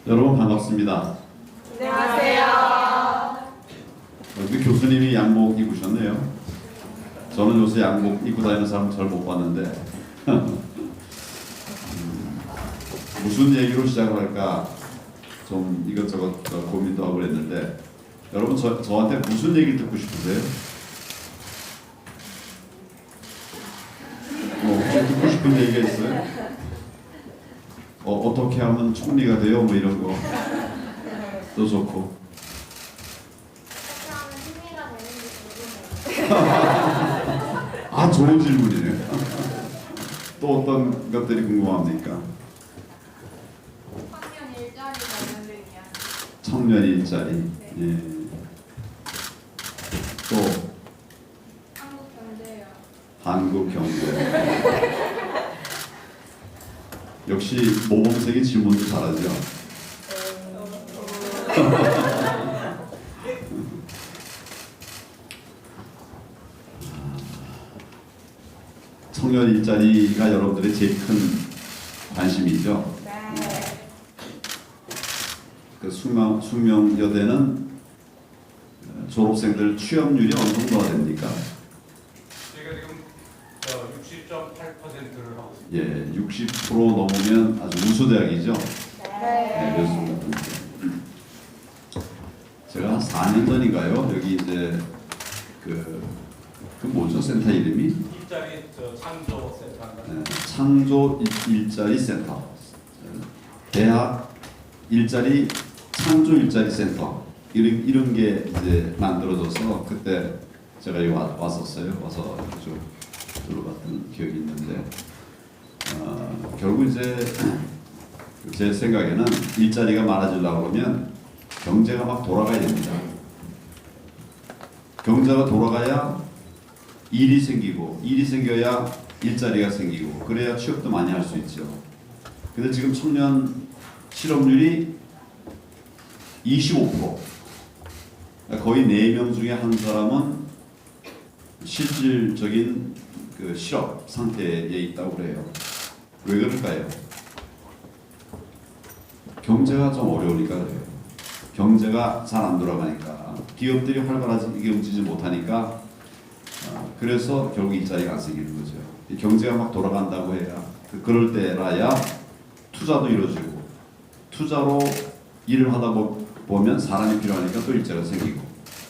여러분 반갑습니다. 안녕하세요. 우리 교수님이 양복 입으셨네요. 저는 요새 양복 입고 다니는 사람 잘 못 봤는데 무슨 얘기로 시작을 할까 좀 이것저것 고민도 하고 그랬는데 여러분 저한테 무슨 얘기를 듣고 싶으세요? 혹시 듣고 싶은 얘기가 있어요? 어떻게 하면 총리가 돼요? 뭐 이런 거도 좋고. 어떻게 하면 승리가 되는지 궁금해요. 아, 좋은 질문이네요. 또 어떤 것들이 궁금합니까? 청년 일자리 관련된 이야기. 청년 일자리. 예. 또 한국 경제요. 한국 경제. 역시 모범생이 질문도 잘하죠. 청년 일자리가 여러분들의 제일 큰 관심이죠. 네. 그 숙명여대는 졸업생들 취업률이 어느 정도가 됩니까? 저희가 지금 60.8%를 하고 있습니다. 예, 60% 넘으면 아주 우수대학이죠. 네, 그렇습니다. 제가 한 4년 전인가요? 여기 이제 그 뭐죠? 센터 이름이? 일자리 창조 센터인가. 네, 창조 일자리 센터. 대학 일자리 창조 일자리 센터 이런 게 이제 만들어져서 그때 제가 여기 왔었어요. 와서 쭉 둘러봤던 기억이 있는데 결국 이제 제 생각에는 일자리가 많아지려고 그러면 경제가 막 돌아가야 됩니다. 경제가 돌아가야 일이 생기고 일이 생겨야 일자리가 생기고 그래야 취업도 많이 할 수 있죠. 근데 지금 청년 실업률이 25%. 거의 4명 중에 한 사람은 실질적인 그 실업 상태에 있다고 그래요. 왜 그럴까요? 경제가 좀 어려우니까 그래요. 경제가 잘 안 돌아가니까 기업들이 활발하게 움직이지 못하니까 그래서 결국 일자리가 안 생기는 거죠. 경제가 막 돌아간다고 해야 그럴 때라야 투자도 이루어지고 투자로 일을 하다 보면 사람이 필요하니까 또 일자리가 생기고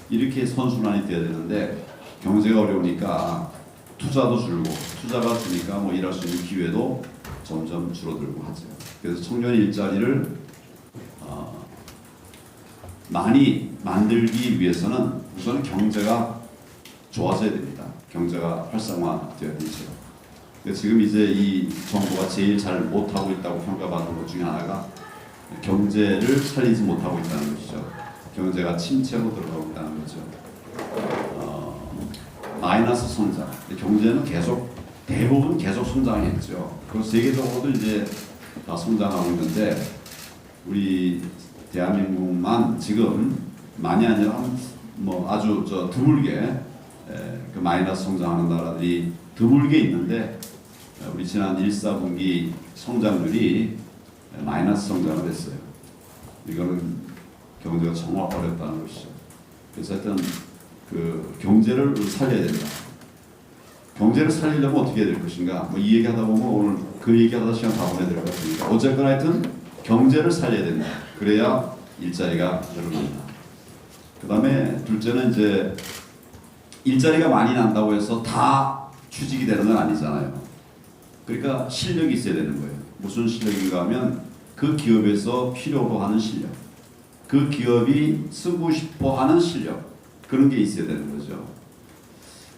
이렇게 선순환이 돼야 되는데 경제가 어려우니까 투자도 줄고 투자가 주니까 뭐 일할 수 있는 기회도 점점 줄어들고 하죠. 그래서 청년 일자리를 많이 만들기 위해서는 우선 경제가 좋아져야 됩니다. 경제가 활성화되어야 되죠. 지금 이제 이 정부가 제일 잘 못하고 있다고 평가받는 것 중에 하나가 경제를 살리지 못하고 있다는 것이죠. 경제가 침체로 들어가고 있다는 거죠. 마이너스 성장. 경제는 대부분 계속 성장했죠. 그리고 세계적으로도 이제 다 성장하고 있는데 우리 대한민국만 지금 많이 아니라 뭐 아주 드물게 그 마이너스 성장하는 나라들이 드물게 있는데 우리 지난 1, 4분기 성장률이 마이너스 성장을 했어요. 이거는 경제가 정말 어렵다는 것이죠. 그래서 하여튼 그 경제를 살려야 된다. 경제를 살리려면 어떻게 해야 될 것인가? 뭐 이 얘기하다 보면 오늘 그 얘기하다 시간 다 보내야 될 것 같으니까 어쨌거나 하여튼 경제를 살려야 된다. 그래야 일자리가 늘어난다. 그 다음에 둘째는 이제 일자리가 많이 난다고 해서 다 취직이 되는 건 아니잖아요. 그러니까 실력이 있어야 되는 거예요. 무슨 실력인가 하면 그 기업에서 필요로 하는 실력, 그 기업이 쓰고 싶어 하는 실력, 그런 게 있어야 되는 거죠.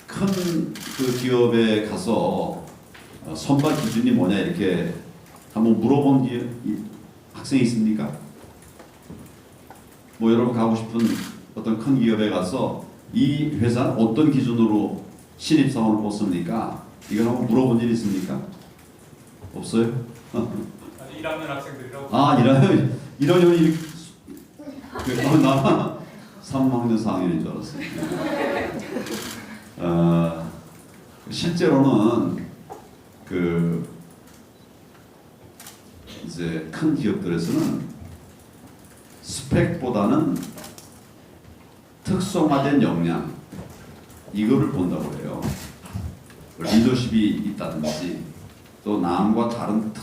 큰 그 기업에 가서 선발 기준이 뭐냐 이렇게 한번 물어본 학생이 있습니까? 뭐 여러분 가고 싶은 어떤 큰 기업에 가서 이 회사는 어떤 기준으로 신입사원을 뽑습니까? 이걸 한번 물어본 일 있습니까? 없어요? 1학년 학생들이라고. 1학년이 나는 3학년 4학년인 줄 알았어요. 실제로는 그 이제 큰 기업들에서는 스펙보다는 특성화된 역량 이거를 본다고 해요. 리더십이 있다든지 또 남과 다른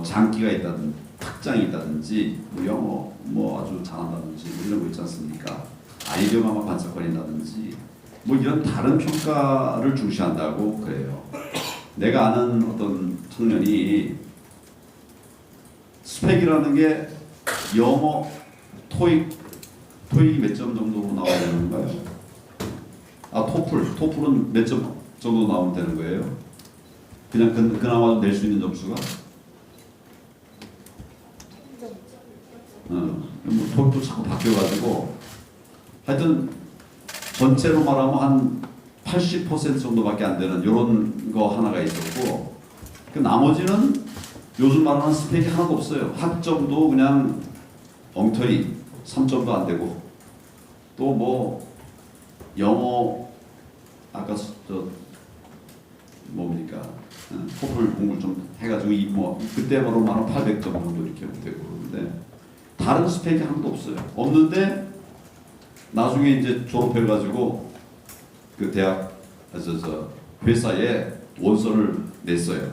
장기가 있다든지 특장이 있다든지 뭐 영어 뭐 아주 잘한다든지 뭐 이런 거 있지 않습니까? 아이디어가 막 반짝거린다든지 뭐 이런 다른 평가를 중시한다고 그래요. 내가 아는 어떤 청년이 스펙이라는 게 영어 토익이 몇 점 정도 나와야 되는 건가요? 아 토플은 몇 점 정도 나오면 되는 거예요? 그냥 그나마 낼 수 있는 점수가? 뭐 토익도 자꾸 바뀌어가지고 하여튼 전체로 말하면 한 80% 정도밖에 안 되는 이런 거 하나가 있었고 그 나머지는 요즘 말하는 스펙이 하나도 없어요. 학점도 그냥 엉터리 3점도 안 되고 또 뭐 영어 아까 저 뭡니까 토플 공부를 좀 해가지고 뭐 그때로 말하면 800점 정도 이렇게 되고 그러는데 다른 스펙이 하나도 없어요. 없는데 나중에 이제 졸업해가지고 그 대학 회사에 원서를 냈어요.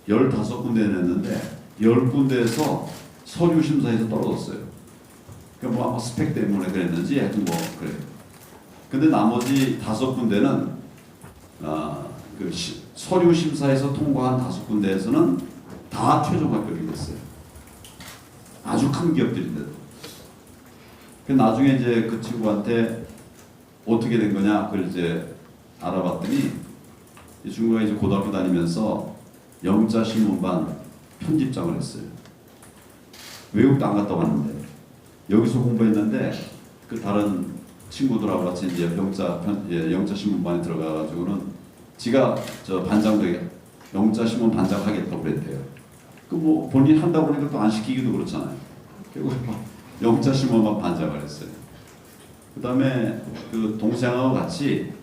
15군데 냈는데 10군데에서 서류 심사에서 떨어졌어요. 그러니까 뭐 아마 스펙 때문에 그랬는지 하여튼 뭐 그래요. 근데 나머지 5군데는 그 서류 심사에서 통과한 5군데에서는 다 최종 합격이 됐어요. 아주 큰 기업들인데도. 그 나중에 이제 그 친구한테 어떻게 된 거냐 그걸 이제 알아봤더니 이 친구가 이제 고등학교 다니면서 영자 신문반 편집장을 했어요. 외국도 안 갔다 왔는데 여기서 공부했는데 그 다른 친구들하고 같이 이제 영자 신문반에 들어가가지고는 지가 저 반장되게 영자 신문 반장 하겠다고 그랬대요. 그 뭐 본인 한다고 그러니까 또 안 시키기도 그렇잖아요. 결국 영자 신문반 반장을 했어요. 그 다음에 그 동생하고 같이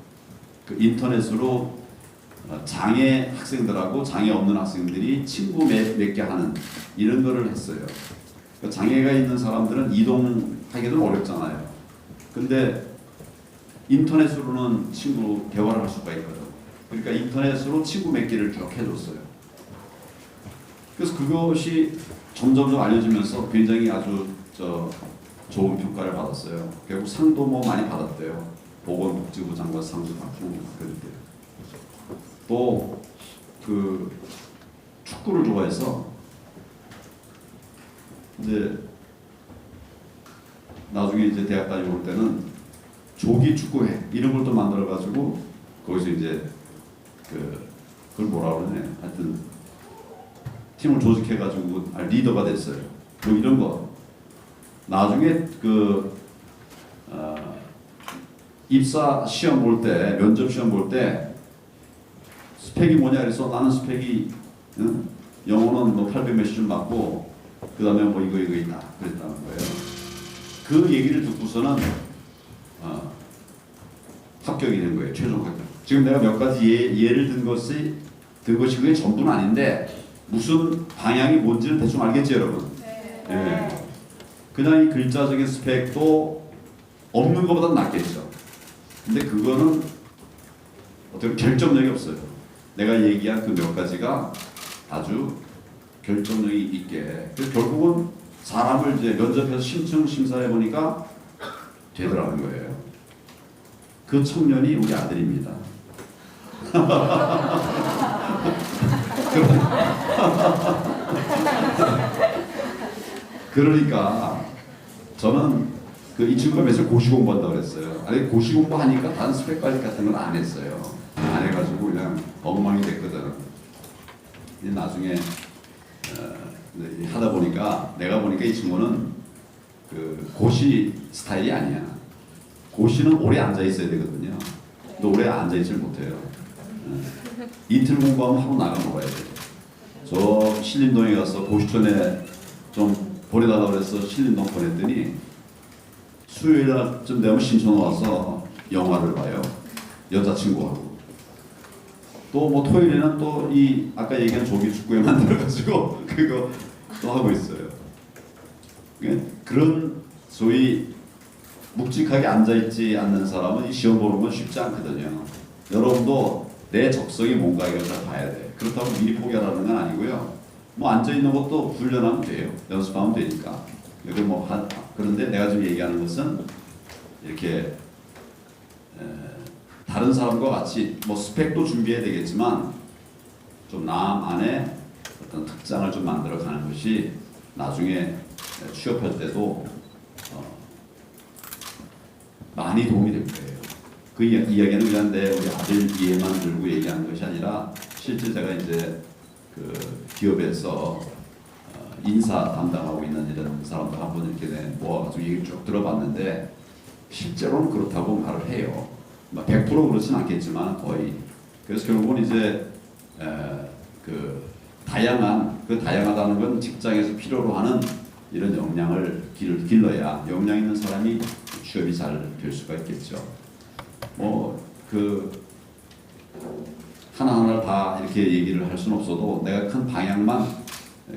그 인터넷으로 장애 학생들하고 장애 없는 학생들이 친구 맺게 하는 이런 거를 했어요. 그러니까 장애가 있는 사람들은 이동하기도 어렵잖아요. 근데 인터넷으로는 친구 대화를 할 수가 있거든. 그러니까 인터넷으로 친구 맺기를 쭉 해줬어요. 그래서 그것이 점점 알려지면서 굉장히 아주 좋은 평가를 받았어요. 결국 상도 뭐 많이 받았대요. 보건복지부 장관 상도 받고 그랬대요. 또 그 축구를 좋아해서 이제 나중에 이제 대학 다니고 올 때는 조기 축구회 이런 걸 또 만들어 가지고 거기서 이제 그걸 뭐라 그러네. 하여튼 팀을 조직해 가지고 리더가 됐어요. 뭐 이런 거. 나중에 입사 시험 볼 때, 면접 시험 볼 때 스펙이 뭐냐 그래서 나는 스펙이 영어는 뭐 800 몇십 점 맞고 그 다음에 뭐 이거 있다 그랬다는 거예요. 그 얘기를 듣고서는 합격이 된 거예요. 최종 합격. 지금 내가 몇 가지 예를 든 것이 그게 전부는 아닌데 무슨 방향이 뭔지는 대충 알겠지 여러분? 네. 예. 그냥 이 글자적인 스펙도 없는 것보다는 낫겠죠. 근데 그거는 어떻게 결정력이 없어요. 내가 얘기한 그 몇 가지가 아주 결정력이 있게. 그래서 결국은 사람을 이제 면접해서 심층 심사해 보니까 되더라는 거예요. 그 청년이 우리 아들입니다. 그러니까 저는 이 친구가 며칠 고시 공부한다고 그랬어요. 아니 고시 공부하니까 단 스펙 관리 같은 건 안 했어요. 안 해가지고 그냥 엉망이 됐거든. 나중에 하다 보니까 내가 보니까 이 친구는 그 고시 스타일이 아니야. 고시는 오래 앉아 있어야 되거든요. 근데 오래 앉아 있질 못해요. 이틀 공부하면 하루 나가 먹어야 돼. 저 신림동에 가서 고시촌에 좀 보내달라고 그래서 신림동 보냈더니 수요일날쯤 되면 신촌 와서 영화를 봐요. 여자친구하고. 또 뭐 토요일에는 또 아까 얘기한 조기 축구에 만들어가지고 그거 또 하고 있어요. 그런 소위 묵직하게 앉아있지 않는 사람은 이 시험 보는 건 쉽지 않거든요. 여러분도 내 적성이 뭔가 이걸 다 봐야 돼. 그렇다고 미리 포기하라는 건 아니고요. 뭐 앉아있는 것도 훈련하면 돼요. 연습하면 되니까. 그런데 내가 지금 얘기하는 것은 이렇게 다른 사람과 같이 뭐 스펙도 준비해야 되겠지만 좀 나만의 어떤 특장을 좀 만들어 가는 것이 나중에 취업할 때도 많이 도움이 될 거예요. 그 이야기는 그냥 내 우리 아들 이해만 들고 얘기하는 것이 아니라 실제 제가 이제 그 기업에서 인사 담당하고 있는 이런 사람들 한 분 이렇게 모아가지고 얘기를 쭉 들어봤는데 실제로는 그렇다고 말을 해요. 100% 그렇진 않겠지만 거의. 그래서 결국은 이제 그 다양하다는 건 직장에서 필요로 하는 이런 역량을 길러야 역량 있는 사람이 취업이 잘 될 수가 있겠죠. 뭐 그 하나하나 다 이렇게 얘기를 할 수는 없어도 내가 큰 방향만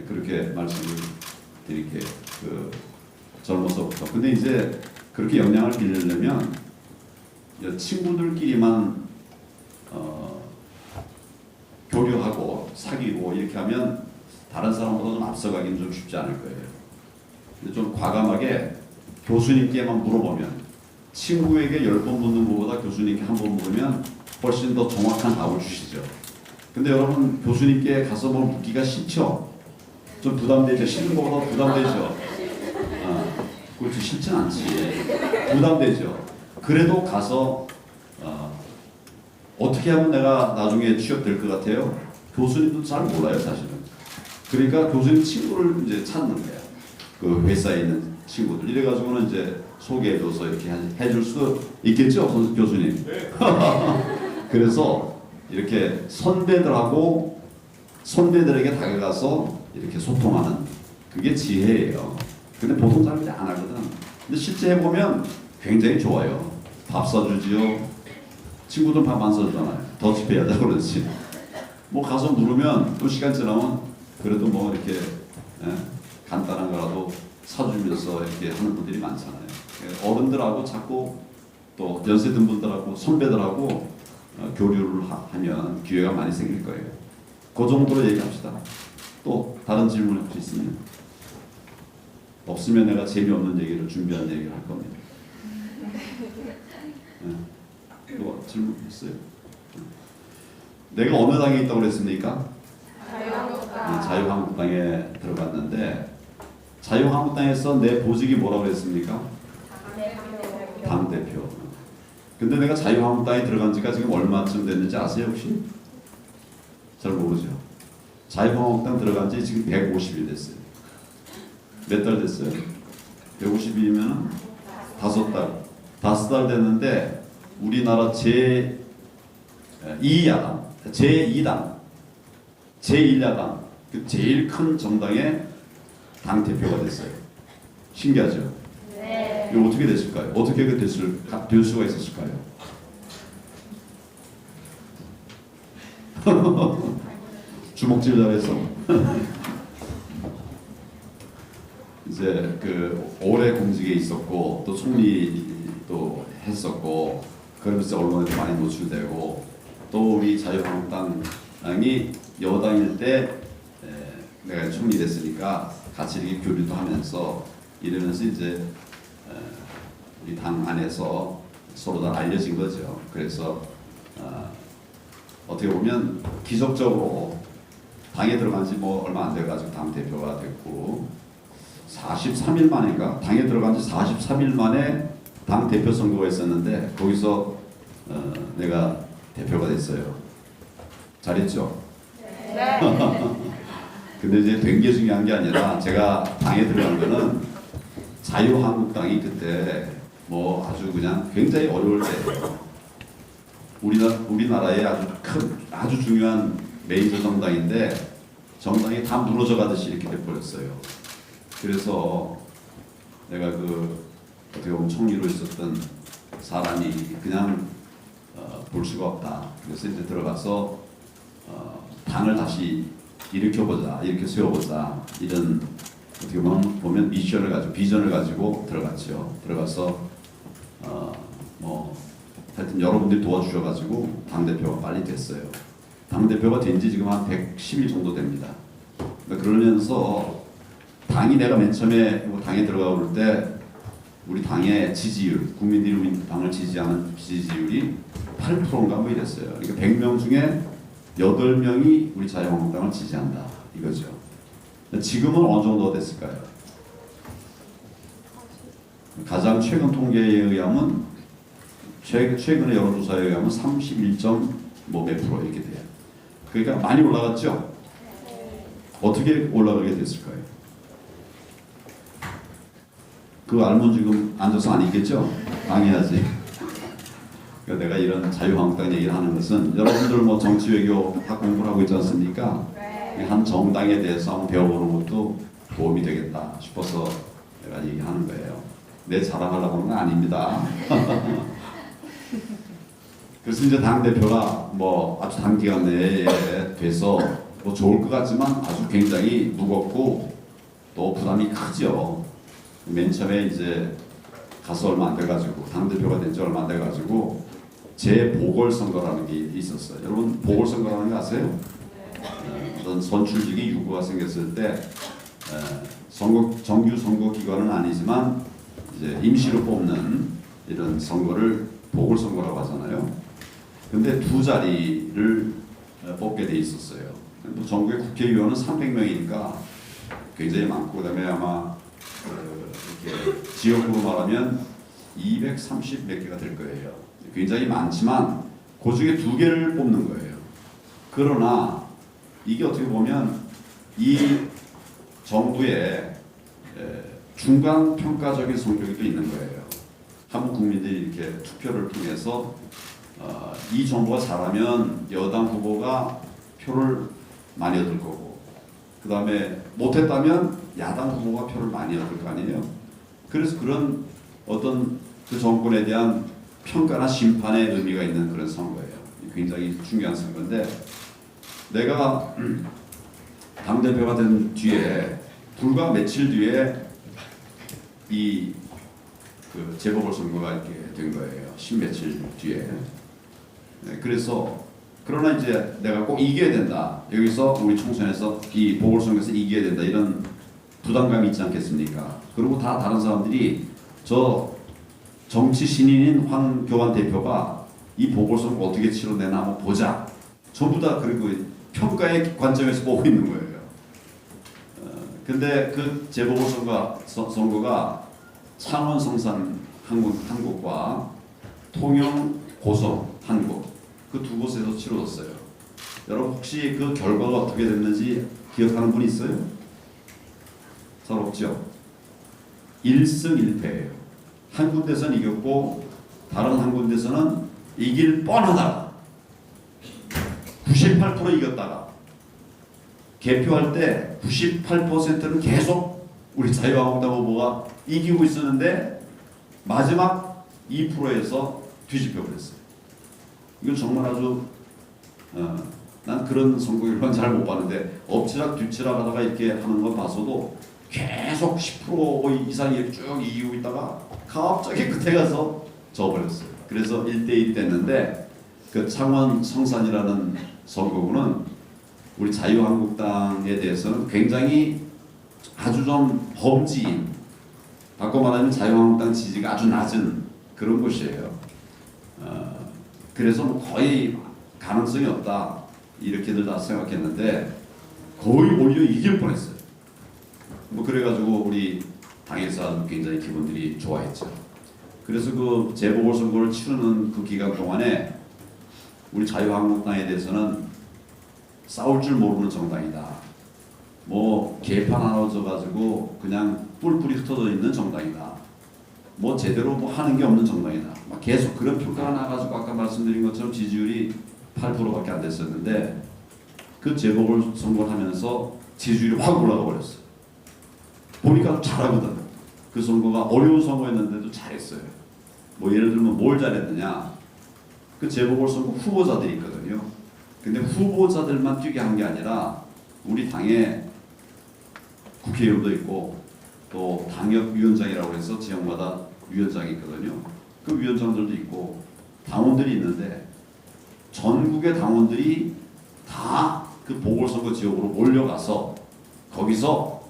그렇게 말씀을 드릴게요. 그 젊어서부터. 근데 이제 그렇게 역량을 기르려면 친구들끼리만 교류하고 사귀고 이렇게 하면 다른 사람보다 좀 앞서가기는 좀 쉽지 않을 거예요. 근데 좀 과감하게 교수님께만 물어보면 친구에게 10번 묻는 것보다 교수님께 한 번 물으면 훨씬 더 정확한 답을 주시죠. 근데 여러분 교수님께 가서 뭐 묻기가 싫죠? 좀 부담되죠? 싫은 것보다 부담되죠? 그렇지 싫진 않지. 부담되죠. 그래도 가서 어떻게 하면 내가 나중에 취업될 것 같아요? 교수님도 잘 몰라요 사실은. 그러니까 교수님 친구를 이제 찾는 거야. 그 회사에 있는 친구들. 이래가지고는 이제 소개해줘서 이렇게 해줄 수 있겠죠, 교수님? 네. 그래서 이렇게 선배들에게 다가가서 이렇게 소통하는 그게 지혜예요. 근데 보통 사람들이 안 하거든. 근데 실제 해보면 굉장히 좋아요. 밥 사주지요. 친구들 밥 안 사주잖아요. 더치페이하자 그러지. 뭐 가서 물으면 또 시간 지나면 그래도 뭐 이렇게 간단한 거라도 사주면서 이렇게 하는 분들이 많잖아요. 어른들하고 자꾸 또 연세 든 분들하고 선배들하고 교류를 하면 기회가 많이 생길 거예요. 그 정도로 얘기합시다. 또 다른 질문 혹시 있으면? 없으면 내가 재미없는 얘기를 준비한 얘기를 할 겁니다. 누가 질문 있어요? 내가 어느 당에 있다고 그랬습니까? 자유한국당에 들어갔는데 자유한국당에서 내 보직이 뭐라고 그랬습니까? 당대표. 근데 내가 자유한국당에 들어간 지가 지금 얼마쯤 됐는지 아세요 혹시? 잘 모르죠. 자유한국당 들어간 지 지금 150일 됐어요. 몇 달 됐어요? 150일이면 5달. 5달 됐는데 우리나라 제2야당, 제1야당, 그 제일 큰 정당의 당 대표가 됐어요. 신기하죠? 네. 이거 어떻게 됐을까요? 어떻게 될 수가 있었을까요? 주먹질 잘해서. 이제 그 오래 공직에 있었고 또 총리도 했었고 그러면서 언론에 많이 노출되고 또 우리 자유한국당이 여당일 때 내가 총리 됐으니까 같이 이렇게 교류도 하면서 이러면서 이제 우리 당 안에서 서로 다 알려진 거죠. 그래서 어떻게 보면 기적적으로 당에 들어간 지 뭐 얼마 안 돼가지고 당 대표가 됐고 43일 만인가 당에 들어간 지 43일 만에 당 대표 선거가 있었는데 거기서 내가 대표가 됐어요. 잘했죠? 네. 근데 이제 된 게 중요한 게 아니라 제가 당에 들어간 거는 자유한국당이 그때 뭐 아주 그냥 굉장히 어려울 때예요. 우리나라의 아주 중요한 메이저 정당인데 정당이 다 무너져 가듯이 이렇게 돼버렸어요. 그래서 내가 어떻게 보면 총리로 있었던 사람이 그냥 볼 수가 없다. 그래서 이제 들어가서 당을 다시 일으켜 세워보자 이런 어떻게 보면 미션을 가지고 비전을 가지고 들어갔죠. 들어가서 뭐 하여튼 여러분들이 도와주셔가지고 당 대표가 빨리 됐어요. 당 대표가 된 지 지금 한 110일 정도 됩니다. 그러면서 당이 내가 맨 처음에 당에 들어가 볼 때 우리 당의 지지율, 국민들이 당을 지지하는 지지율이 8%인가 뭐 이랬어요. 그러니까 100명 중에 8명이 우리 자유한국당을 지지한다 이거죠. 지금은 어느 정도 됐을까요? 가장 최근 통계에 의하면 최근의 여론조사에 의하면 31점 뭐 몇 프로 이렇게 돼요. 그러니까 많이 올라갔죠? 어떻게 올라가게 됐을까요? 그거 알면 지금 앉아서 안 있겠죠? 당해야지. 그러니까 내가 이런 자유한국당 얘기를 하는 것은 여러분들 뭐 정치 외교 학 공부를 하고 있지 않습니까? 한 정당에 대해서 한번 배워보는 것도 도움이 되겠다 싶어서 내가 얘기하는 거예요. 내 자랑하려고 하는 건 아닙니다. 그래서 이제 당 대표가 뭐 아주 단기간 내에 돼서 뭐 좋을 것 같지만 아주 굉장히 무겁고 또 부담이 크죠. 맨 처음에 이제 가서 얼마 안 돼가지고 당 대표가 된 지 얼마 안 돼가지고 재보궐선거라는 게 있었어요. 여러분 보궐선거라는 거 아세요? 어떤 선출직이 유구가 생겼을 때 정규 선거 기관은 아니지만 이제 임시로 뽑는 이런 선거를 보궐선거라고 하잖아요. 근데 두 자리를 뽑게 돼 있었어요. 또 전국의 국회의원은 300명이니까 굉장히 많고 그다음에 아마 이렇게 지역으로 말하면 230 몇 개가 될 거예요. 굉장히 많지만 그 중에 두 개를 뽑는 거예요. 그러나 이게 어떻게 보면 이 정부의 중간 평가적인 성격이 또 있는 거예요. 한국 국민들이 이렇게 투표를 통해서 이 정부가 잘하면 여당 후보가 표를 많이 얻을 거고 그 다음에 못했다면 야당 후보가 표를 많이 얻을 거 아니에요. 그래서 그런 어떤 그 정권에 대한 평가나 심판의 의미가 있는 그런 선거예요. 굉장히 중요한 선거인데 내가 당대표가 된 뒤에 불과 며칠 뒤에 이 그 재보궐선거가 이렇게 된 거예요. 십며칠 뒤에. 네, 그래서 그러나 이제 내가 꼭 이겨야 된다. 여기서 우리 총선에서 이 보궐선거에서 이겨야 된다. 이런 부담감이 있지 않겠습니까? 그리고 다 다른 사람들이 저 정치 신인인 황교안 대표가 이 보궐선거 어떻게 치러내나 한번 보자. 전부 다 그리고 평가의 관점에서 보고 있는 거예요. 근데 그 재보궐선거가 창원 성산 한국과 통영 고성 한국 그 두 곳에서 치러졌어요. 여러분 혹시 그 결과가 어떻게 됐는지 기억하는 분 있어요? 잘 없죠? 1승 1패예요. 한 군데서는 이겼고 다른 한 군데서는 이길 뻔하다가 98% 이겼다가 개표할 때 98%는 계속 우리 자유한국당 후보가 이기고 있었는데 마지막 2%에서 뒤집혀 버렸어요. 이건 정말 아주 난 그런 선거 결과는 잘 못 봤는데 엎치락 뒤치락 하다가 이렇게 하는 거 봐서도 계속 10% 이상이 쭉 이기고 있다가 갑자기 끝에 가서 져버렸어요. 그래서 1대1 됐는데 그 창원 성산이라는 선거구는 우리 자유한국당에 대해서는 굉장히 아주 좀 범지인, 바꿔 말하면 자유한국당 지지가 아주 낮은 그런 곳이에요. 그래서 뭐 거의 가능성이 없다 이렇게들 다 생각했는데 거의 오히려 이길 뻔했어요. 뭐 그래가지고 우리 당에서 아주 굉장히 기분들이 좋아했죠. 그래서 그 재보궐선거를 치르는 그 기간 동안에 우리 자유한국당에 대해서는 싸울 줄 모르는 정당이다. 뭐 개판 하나 져가지고 그냥 뿔뿔이 흩어져 있는 정당이다. 뭐 제대로 뭐 하는 게 없는 정당이다. 막 계속 그런 평가가 나가지고 아까 말씀드린 것처럼 지지율이 8%밖에 안 됐었는데 그 재보궐선거를 하면서 지지율이 확 올라가 버렸어요. 보니까 잘하거든. 그 선거가 어려운 선거였는데도 잘했어요. 뭐 예를 들면 뭘 잘했느냐? 그 재보궐선거 후보자들이 있거든요. 근데 후보자들만 뛰게 한 게 아니라 우리 당의 국회의원도 있고 또 당협위원장이라고 해서 지역마다 위원장이 있거든요. 그 위원장들도 있고 당원들이 있는데 전국의 당원들이 다 그 보궐선거 지역으로 몰려가서 거기서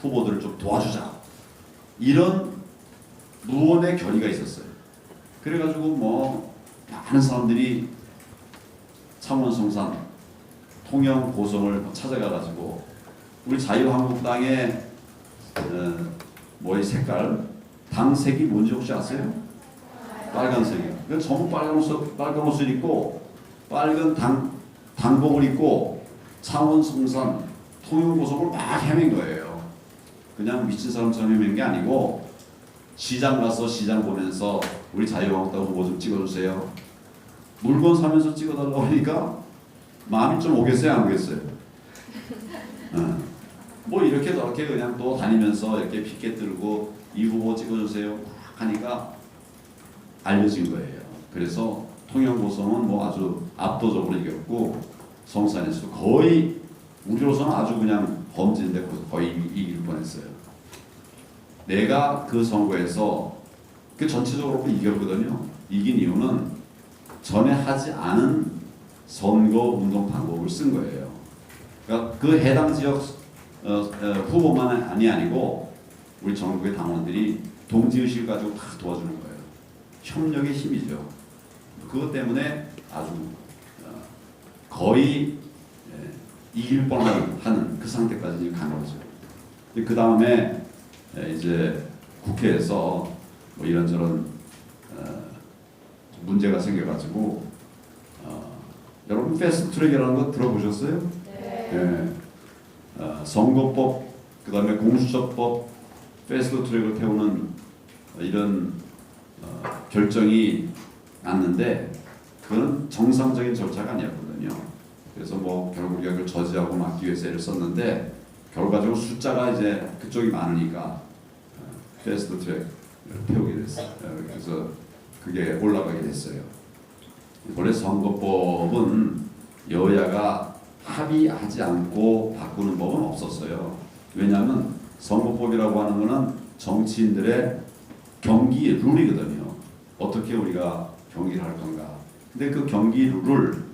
후보들을 좀 도와주자 이런 무언의 결의가 있었어요. 그래가지고 뭐 많은 사람들이 창원, 성산, 통영, 고성을 찾아가가지고 우리 자유한국당의 뭐의 색깔, 당색이 뭔지 혹시 아세요? 빨간색이요. 그 전부 빨간 옷을 입고 빨간 당복을 입고 창원, 성산, 통영, 고성을 막 헤맨 거예요. 그냥 미친 사람처럼 헤맨 게 아니고 시장 가서 시장 보면서 우리 자유한국당 후보 좀 찍어주세요. 물건 사면서 찍어달라고 하니까 마음이 좀 오겠어요, 안 오겠어요? 뭐 이렇게 저렇게 그냥 또 다니면서 이렇게 피켓 들고 이 후보 찍어주세요 하니까 알려진 거예요. 그래서 통영 고성은 뭐 아주 압도적으로 이겼고 성산에서 거의 우리로서는 아주 그냥 범죄인데 거의 이길 뻔했어요. 내가 그 선거에서 그 전체적으로 이겼거든요. 이긴 이유는 전에 하지 않은 선거 운동 방법을 쓴 거예요. 그러니까 그 해당 지역 후보만이 아니고 우리 전국의 당원들이 동지의식을 가지고 다 도와주는 거예요. 협력의 힘이죠. 그것 때문에 아주 거의 이길 뻔하는 그 상태까지 간 거죠. 그 다음에 이제 국회에서 뭐 이런저런 문제가 생겨가지고 여러분 패스트트랙이라는 거 들어보셨어요? 네. 선거법, 그 다음에 공수처법, 패스트트랙을 태우는 이런 결정이 났는데 그건 정상적인 절차가 아니었거든요. 그래서 뭐 결국 이걸 저지하고 막기 위해서 애를 썼는데 결과적으로 숫자가 이제 그쪽이 많으니까 패스트트랙을 태우게 됐어요. 그래서 그게 올라가게 됐어요. 원래 선거법은 여야가 합의하지 않고 바꾸는 법은 없었어요. 왜냐하면 선거법이라고 하는 것은 정치인들의 경기 룰이거든요. 어떻게 우리가 경기를 할 건가. 근데 그 경기 룰을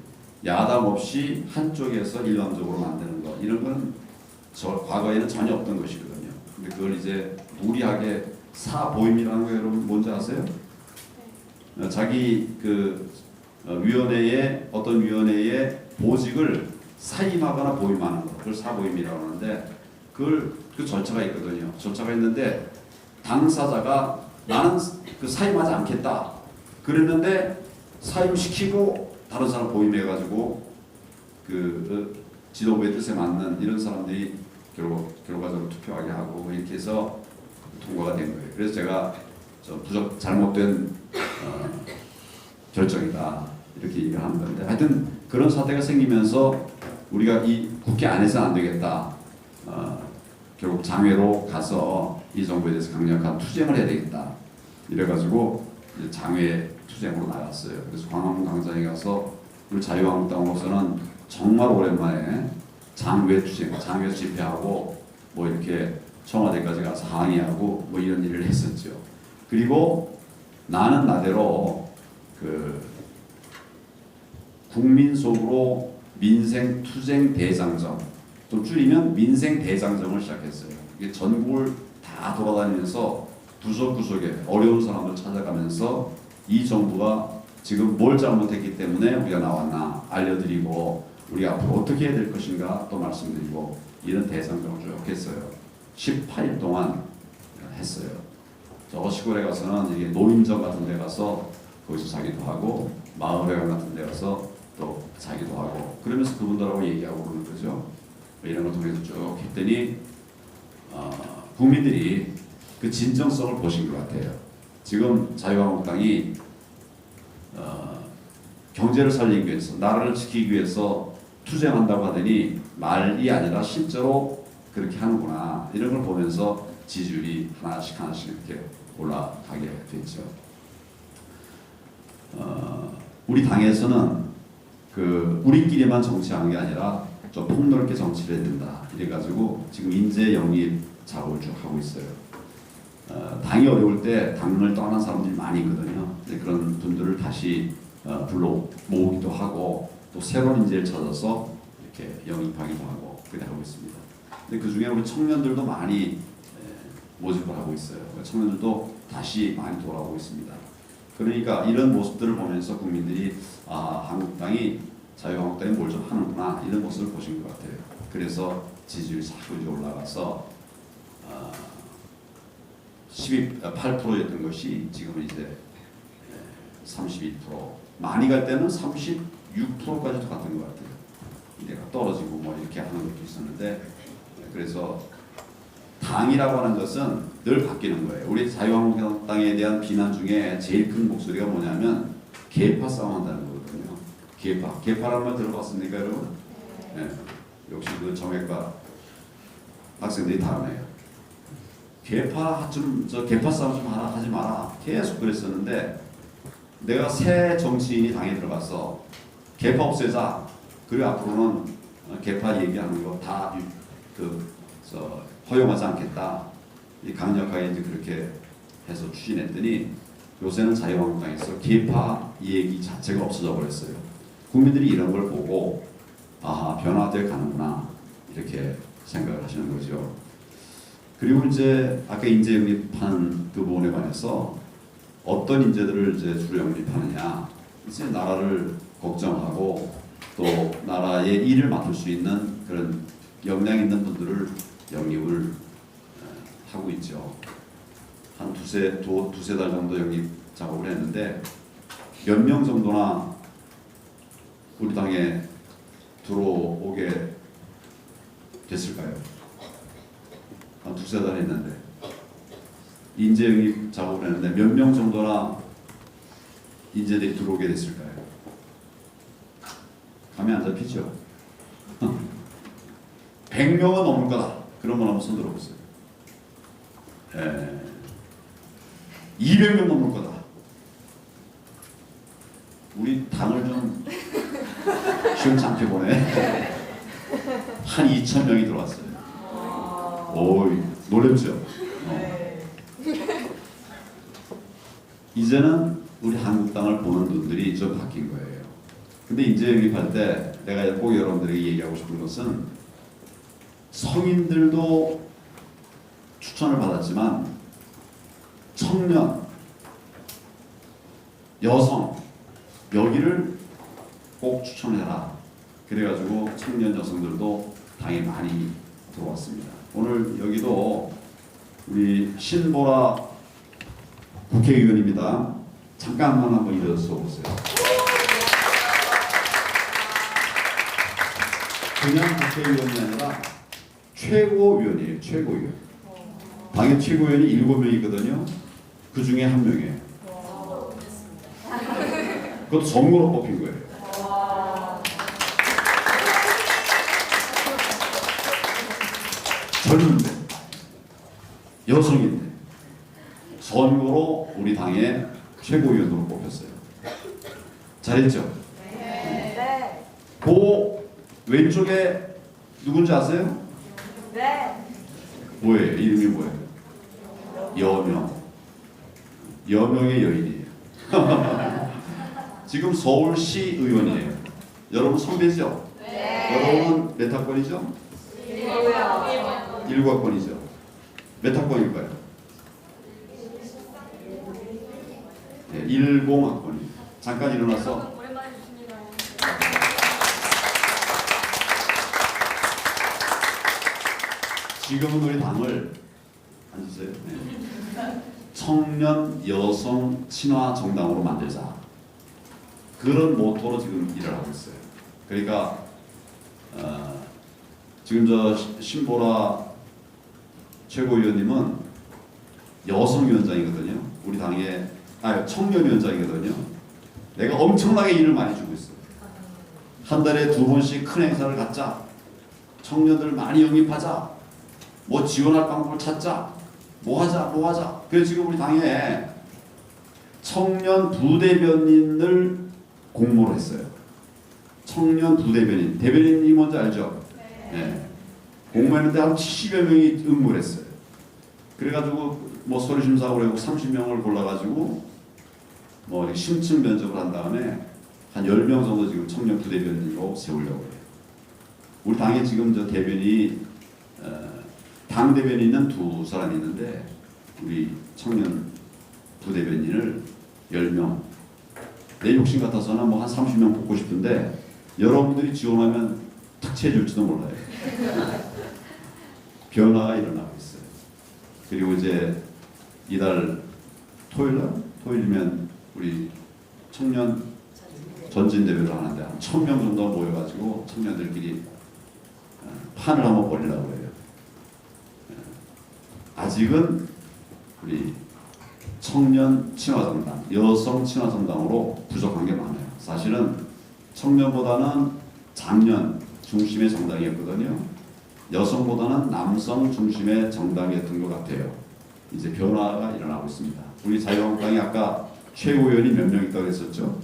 야당 없이 한쪽에서 일방적으로 만드는 것 이런 건 과거에는 전혀 없던 것이거든요. 근데 그걸 이제 무리하게 사보임이라는 거 여러분 뭔지 아세요? 자기 그 위원회에 어떤 위원회의 보직을 사임하거나 보임하는 것 그걸 사보임이라고 하는데 그 절차가 있거든요. 절차가 있는데 당사자가 나는 그 사임하지 않겠다 그랬는데 사임시키고 다른 사람 보임해가지고 그 지도부의 뜻에 맞는 이런 사람들이 결과적으로 투표하게 하고 이렇게 해서 통과가 된 거예요. 그래서 제가 잘못된 결정이다 이렇게 얘기를 하는 건데 하여튼 그런 사태가 생기면서 우리가 이 국회 안에서는 안 되겠다. 결국 장외로 가서 이 정부에 대해서 강력한 투쟁을 해야 되겠다. 이래가지고 이제 장외 투쟁으로 나갔어요. 그래서 광화문 광장에 가서 우리 자유한국당으로서는 정말 오랜만에 장외 투쟁, 장외 집회하고 뭐 이렇게 청와대까지 가서 항의하고 뭐 이런 일을 했었죠. 그리고 나는 나대로 그 국민 속으로 민생 투쟁 대장정, 좀 줄이면 민생 대장정을 시작했어요. 이게 전국을 다 돌아다니면서 구석구석에 어려운 사람을 찾아가면서 이 정부가 지금 뭘 잘못했기 때문에 우리가 나왔나 알려드리고 우리 앞으로 어떻게 해야 될 것인가 또 말씀드리고 이런 대장정을 쭉 했어요. 18일 동안 했어요. 저 시골에 가서는 이게 노인정 같은 데 가서 거기서 자기도 하고 마을회관 같은 데 가서 또 자기도 하고 그러면서 그분들하고 얘기하고 그러는 거죠. 이런 걸 통해서 쭉 했더니 국민들이 그 진정성을 보신 것 같아요. 지금 자유한국당이 경제를 살리기 위해서 나라를 지키기 위해서 투쟁한다고 하더니 말이 아니라 실제로 그렇게 하는구나 이런 걸 보면서 지지율이 하나씩 이렇게 올라가게 됐죠. 우리 당에서는 그 우리끼리만 정치하는 게 아니라 좀 폭넓게 정치를 해야 된다. 이래가지고 지금 인재 영입 작업을 쭉 하고 있어요. 당이 어려울 때 당을 떠난 사람들이 많이 있거든요. 그런 분들을 다시 불러 모으기도 하고 또 새로운 인재를 찾아서 이렇게 영입하기도 하고 그렇게 하고 있습니다. 근데 그 중에 우리 청년들도 많이 모집을 하고 있어요. 청년들도 다시 많이 돌아오고 있습니다. 그러니까 이런 모습들을 보면서 국민들이 한국당이 자유한국당이 뭘 좀 하는구나 이런 모습을 보신 것 같아요. 그래서 지지율이 자꾸 이제 올라가서 8%였던 것이 지금은 이제 32%, 많이 갈 때는 36%까지도 갔던 것 같아요. 이래가 떨어지고 뭐 이렇게 하는 것도 있었는데, 그래서 당이라고 하는 것은 늘 바뀌는 거예요. 우리 자유한국당에 대한 비난 중에 제일 큰 목소리가 뭐냐면 계파 싸움한다는 거거든요. 계파라는 말 들어봤습니까, 여러분? 네. 역시 그 정액과 학생들이 다르네요. 계파 싸움 좀 하지 마라. 계속 그랬었는데 내가 새 정치인이 당에 들어가서 계파 없애자. 그리고 앞으로는 계파 얘기하는 거 다 허용하지 않겠다. 강력하게 이제 그렇게 해서 추진했더니 요새는 자유한국당에서 계파 얘기 자체가 없어져 버렸어요. 국민들이 이런 걸 보고 변화되어 가는구나 이렇게 생각을 하시는 거죠. 그리고 이제 아까 인재 영입한 그 부분에 관해서 어떤 인재들을 이제 주로 영입하느냐, 이제 나라를 걱정하고 또 나라의 일을 맡을 수 있는 그런 역량 있는 분들을 영입을 하고 있죠. 한 두세 달 정도 영입 작업을 했는데 몇 명 정도나 우리 당에 들어오게 됐을까요? 한 두세 달 했는데 인재 영입 작업을 했는데 몇 명 정도나 인재들이 들어오게 됐을까요? 감이 안 잡히죠? 100명은 넘을 거다. 그런 분 한번 손 들어보세요. 200명 넘을 거다. 우리 당을 좀 시원치 않게 보네. 한 2,000명이 들어왔어요. 오, 놀랍죠? 이제는 우리 한국당을 보는 눈들이 좀 바뀐 거예요. 근데 인재 영입할 때 내가 꼭 여러분들에게 얘기하고 싶은 것은 성인들도 추천을 받았지만 청년, 여성 여기를 꼭 추천해라. 그래가지고 청년 여성들도 당에 많이 들어왔습니다. 오늘 여기도 우리 신보라 국회의원입니다. 잠깐만 한번 일어서 보세요. 그냥 국회의원이 아니라 최고위원이에요. 최고위원. 당의 최고위원이 7명이거든요. 그 중에 한 명이에요. 그것도 선거로 뽑힌 거예요. 젊은데, 여성인데, 선거로 우리 당의 최고위원으로 뽑혔어요. 잘했죠? 네. 그 왼쪽에 누군지 아세요? 네. 뭐예요? 이름이 뭐예요? 여명. 여명의 여인이에요. 지금 서울시 의원이에요. 여러분 선배죠? 네. 여러분 몇 학번이죠? 1학번이죠. 몇 학번일까요? 네, 10학번이에요. 잠깐 일어나서 지금은 우리 당을 앉으세요. 네. 청년 여성 친화 정당으로 만들자. 그런 모토로 지금 일을 하고 있어요. 그러니까 지금 저 신보라 최고위원님은 여성위원장이거든요. 우리 당의 청년위원장이거든요. 내가 엄청나게 일을 많이 주고 있어요. 한 달에 2번씩 큰 행사를 갖자. 청년들 많이 영입하자. 뭐 지원할 방법을 찾자. 뭐 하자. 그래서 지금 우리 당에 청년 부대변인을 공모를 했어요. 청년 부대변인. 대변인이 뭔지 알죠? 네. 공모했는데 한 70여 명이 응모를 했어요. 그래가지고 뭐 서류 심사하고 30명을 골라가지고 뭐 이렇게 심층 면접을 한 다음에 한 10명 정도 지금 청년 부대변인으로 세우려고 해요. 우리 당에 지금 저 대변이 당 대변인은 2사람이 있는데 우리 청년 부대변인을 10명, 내 욕심 같아서는 뭐 한 30명 뽑고 싶은데 여러분들이 지원하면 특채해 줄지도 몰라요. 변화가 일어나고 있어요. 그리고 이제 이달 토요일이면 우리 청년 전진대회를 하는데 한 1000명 정도 모여가지고 청년들끼리 판을 한번 벌이려고 해요. 아직은 우리 청년 친화정당, 여성 친화정당으로 부족한 게 많아요. 사실은 청년보다는 장년 중심의 정당이었거든요. 여성보다는 남성 중심의 정당이었던 것 같아요. 이제 변화가 일어나고 있습니다. 우리 자유한국당이 아까 최고위원이 몇 명 있다고 했었죠?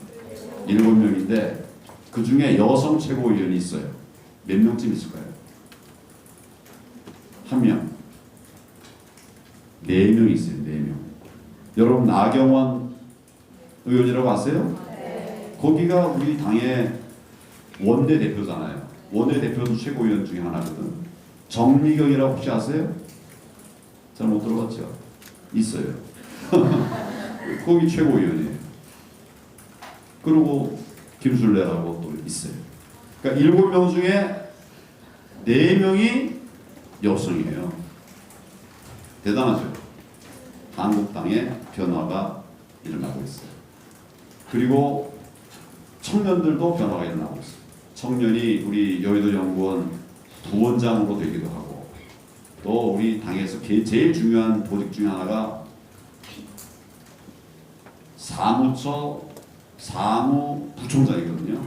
7명인데 그 중에 여성 최고위원이 있어요. 몇 명쯤 있을까요? 1명. 4명 있어요. 4명. 여러분 나경원 의원이라고 아세요? 네. 거기가 우리 당의 원내대표잖아요. 원내대표도 최고위원 중에 하나거든. 정미경이라고 혹시 아세요? 잘 못 들어봤죠? 있어요. 거기 최고위원이에요. 그리고 김술래라고 또 있어요. 그러니까 7명 중에 4명이 여성이에요. 대단하죠? 한국당의 변화가 일어나고 있어요. 그리고 청년들도 변화가 일어나고 있어요. 청년이 우리 여의도 연구원 부원장으로 되기도 하고 또 우리 당에서 제일 중요한 보직 중에 하나가 사무부총장이거든요.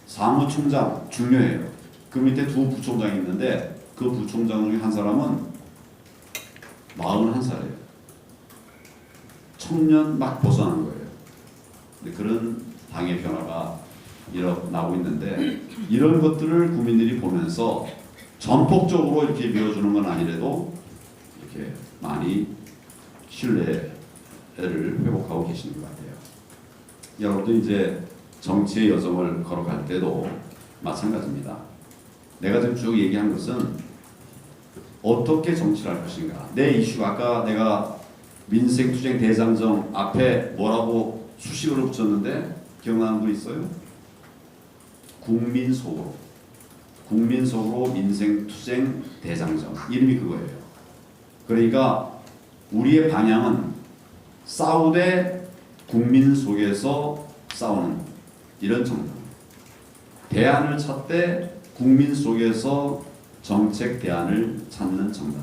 사무총장 중요해요. 그 밑에 2 부총장이 있는데 그 부총장 중에 한 사람은 41살이에요. 청년 막 벗어난 거예요. 근데 그런 당의 변화가 일어나고 있는데 이런 것들을 국민들이 보면서 전폭적으로 이렇게 밀어주는 건 아니래도 이렇게 많이 신뢰를 회복하고 계시는 것 같아요. 여러분들 이제 정치의 여정을 걸어갈 때도 마찬가지입니다. 내가 지금 쭉 얘기한 것은 어떻게 정치를 할 것인가. 내 이슈 아까 내가 민생투쟁 대장정 앞에 뭐라고 수식어를 붙였는데 기억나는 분 있어요? 국민 속으로 민생투쟁 대장정 이름이 그거예요. 그러니까 우리의 방향은 싸우되 국민 속에서 싸우는 이런 정당. 대안을 찾되 국민 속에서 정책 대안을 찾는 정당.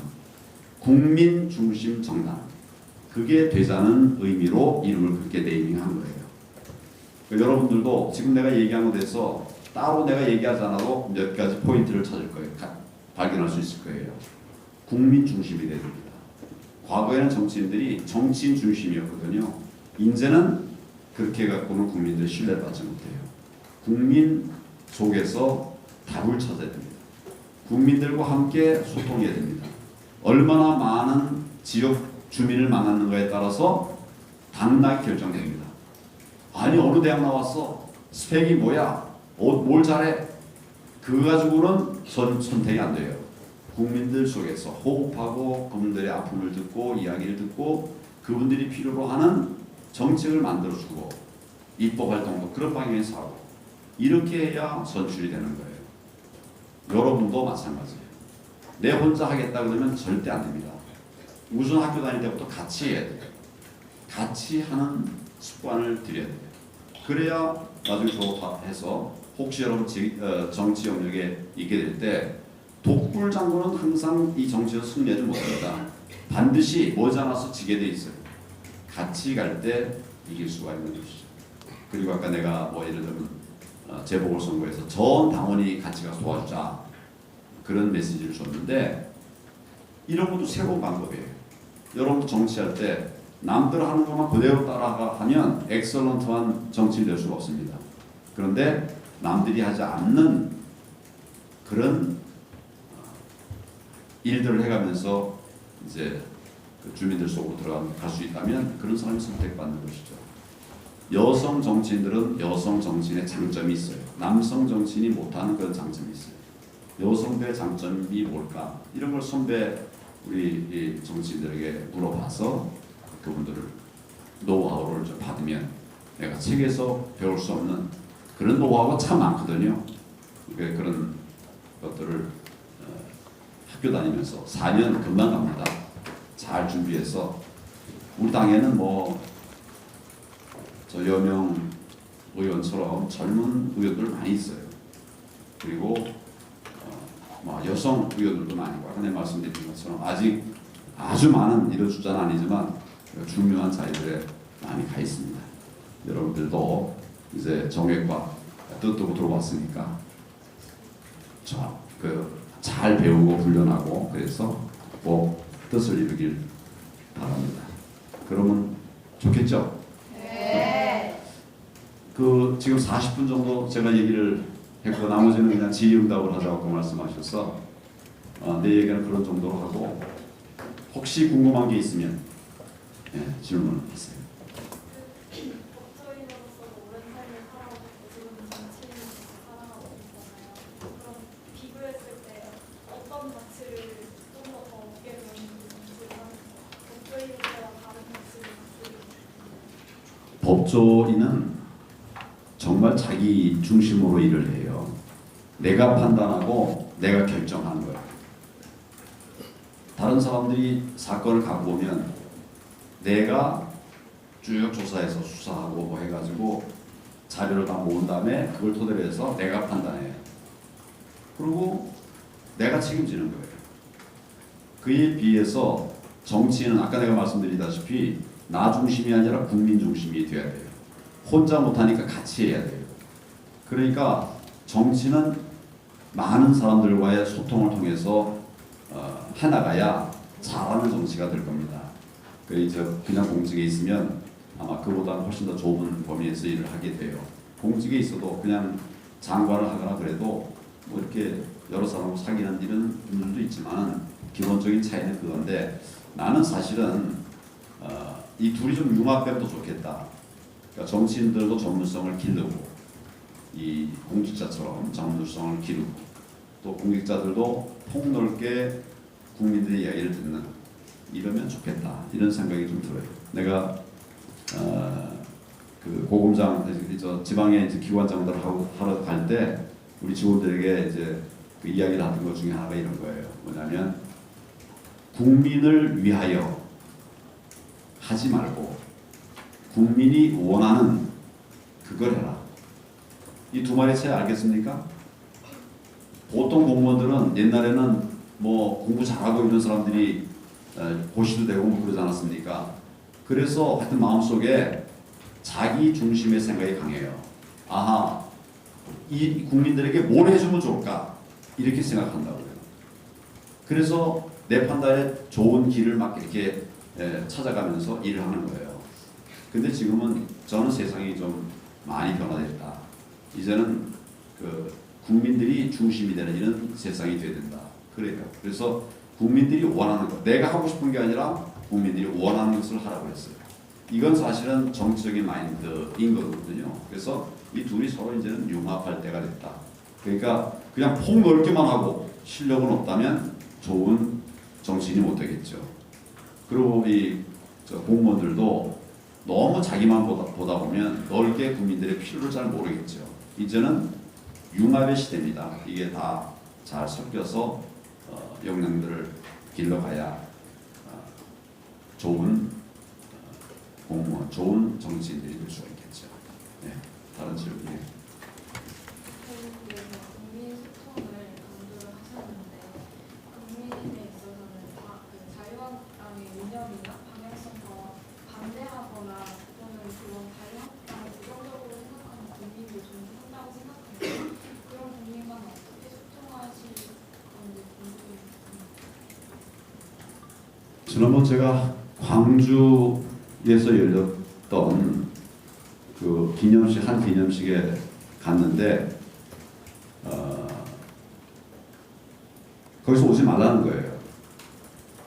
국민 중심 정당. 그게 되자는 의미로 이름을 그렇게 네이밍한 거예요. 여러분들도 지금 내가 얘기한 것에 대해서 따로 내가 얘기하지 않아도 몇 가지 포인트를 찾을 거예요. 발견할 수 있을 거예요. 국민 중심이 돼야 됩니다. 과거에는 정치인들이 정치인 중심이었거든요. 이제는 그렇게 갖고는 국민들 신뢰를 받지 못해요. 국민 속에서 답을 찾아야 됩니다. 국민들과 함께 소통해야 됩니다. 얼마나 많은 지역 주민을 만나는가에 따라서 당락이 결정됩니다. 아니 어느 대학 나왔어? 스펙이 뭐야? 뭘 잘해? 그거 가지고는 선택이 안 돼요. 국민들 속에서 호흡하고 그분들의 아픔을 듣고 이야기를 듣고 그분들이 필요로 하는 정책을 만들어주고 입법 활동도 그런 방향에서 하고 이렇게 해야 선출이 되는 거예요. 여러분도 마찬가지예요. 내 혼자 하겠다 그러면 절대 안 됩니다. 우선 학교 다닐 때부터 같이 해야 돼요. 같이 하는 습관을 들여야 돼요. 그래야 나중에 졸업해서 혹시 여러분 정치 영역에 있게 될 때 독불장군은 항상 이 정치에서 승리하지 못합니다. 반드시 머지않아서 지게 돼 있어요. 같이 갈 때 이길 수가 있는 것이죠. 그리고 아까 내가 뭐 예를 들면 재보궐선거에서 전 당원이 같이 가서 도와주자 그런 메시지를 줬는데 이런 것도 새로운 방법이에요. 여러분도 정치할 때 남들 하는 것만 그대로 따라가면 엑설런트한 정치인 될 수가 없습니다. 그런데 남들이 하지 않는 그런 일들을 해가면서 이제 그 주민들 속으로 들어갈 수 있다면 그런 사람이 선택받는 것이죠. 여성 정치인들은 여성 정치인의 장점이 있어요. 남성 정치인이 못하는 그런 장점이 있어요. 여성들의 장점이 뭘까? 이런 걸 선배 우리 정치인들에게 물어봐서 그분들을 노하우를 좀 받으면 내가 책에서 배울 수 없는 그런 노하우가 참 많거든요. 그러니까 그런 것들을 학교 다니면서 4년 금방 갑니다. 잘 준비해서 우리 당에는 뭐 저 여명 의원처럼 젊은 의원들 많이 있어요. 그리고 뭐 여성 의원들도 많이 있고 아까 내가 말씀드린 것처럼 아직 아주 많은 이런 숫자는 아니지만 중요한 자리들에 많이 가 있습니다. 여러분들도 이제 정액과 뜻도 들어왔으니까 잘 배우고 훈련하고 그래서 꼭 뜻을 이루길 바랍니다. 그러면 좋겠죠? 네. 그 지금 40분 정도 제가 얘기를 했고 나머지는 그냥 질의응답을 하자고 말씀하셔서 내 얘기는 그런 정도로 하고 혹시 궁금한 게 있으면 질문하세요. 법조인으로서 오랜 삶을 살아오셨고 지금 정치인으로서 살아가고 있잖아요. 그럼 비교했을 때 어떤 가치를 좀 더 얻게 되는지 궁금합니다. 법조인일 때와 다른 가치를 갖고 있는 법조인은 정말 자기 중심으로 일을 해요. 내가 판단하고 내가 결정하는 거예요. 다른 사람들이 사건을 갖고 오면 내가 쭉 조사해서 수사하고 뭐 해가지고 자료를 다 모은 다음에 그걸 토대로 해서 내가 판단해요. 그리고 내가 책임지는 거예요. 그에 비해서 정치인은 아까 내가 말씀드리다시피 나 중심이 아니라 국민 중심이 돼야 돼요. 혼자 못하니까 같이 해야 돼요. 그러니까 정치는 많은 사람들과의 소통을 통해서 해나가야 잘하는 정치가 될 겁니다. 그냥 공직에 있으면 아마 그보다 훨씬 더 좁은 범위에서 일을 하게 돼요. 공직에 있어도 그냥 장관을 하거나 그래도 뭐 이렇게 여러 사람하고 사귀는 이런 분들도 있지만 기본적인 차이는 그건데 나는 사실은 이 둘이 좀 융합되면 더 좋겠다. 그러니까 정치인들도 전문성을 기르고 이 공직자처럼 전문성을 기르고 또 공직자들도 폭넓게 국민들의 이야기를 듣는 이러면 좋겠다 이런 생각이 좀 들어요. 내가 그 고검장 지방에 이제 기관장들 하러 갈 때 우리 직원들에게 이제 그 이야기를 하는 것 중에 하나가 이런 거예요. 뭐냐면 국민을 위하여 하지 말고 국민이 원하는 그걸 해라. 이 두 마리 차이 알겠습니까? 보통 공무원들은 옛날에는 뭐 공부 잘하고 이런 사람들이 고시도 되고 뭐 그러지 않았습니까? 그래서 하여튼 마음속에 자기 중심의 생각이 강해요. 아하, 이 국민들에게 뭘 해주면 좋을까? 이렇게 생각한다고요. 그래서 내 판단에 좋은 길을 막 이렇게 찾아가면서 일을 하는 거예요. 근데 지금은 저는 세상이 좀 많이 변화됐다. 이제는 그 국민들이 중심이 되는 이런 세상이 돼야 된다. 그래요. 그래서 국민들이 원하는 것, 내가 하고 싶은 게 아니라 국민들이 원하는 것을 하라고 했어요. 이건 사실은 정치적인 마인드인 거거든요. 그래서 이 둘이 서로 이제는 융합할 때가 됐다. 그러니까 그냥 폭넓기만 하고 실력은 없다면 좋은 정치인이 못 되겠죠. 그리고 이 공무원들도 너무 자기만 보다 보면 넓게 국민들의 필요를 잘 모르겠죠. 이제는 융합의 시대입니다. 이게 다 잘 섞여서 역량들을 길러가야 좋은 공무원, 좋은 정치인들이 될 수가 있겠죠. 네, 다른 질문이요. 대한민국에서 국민 소통을 강조를 하셨는데 국민에 있어서는 그 자유한국당의 이념이나 방향성과 반대하거나 또는 그런 자유한국당을 부정적으로 생각하는 국민도 좀 한다고 생각해요. 그런 국민과는 어떻게 소통하실 건지 궁금해요. 지난번 제가 광주에서 열렸던 그 기념식 한 기념식에 갔는데 거기서 오지 말라는 거예요.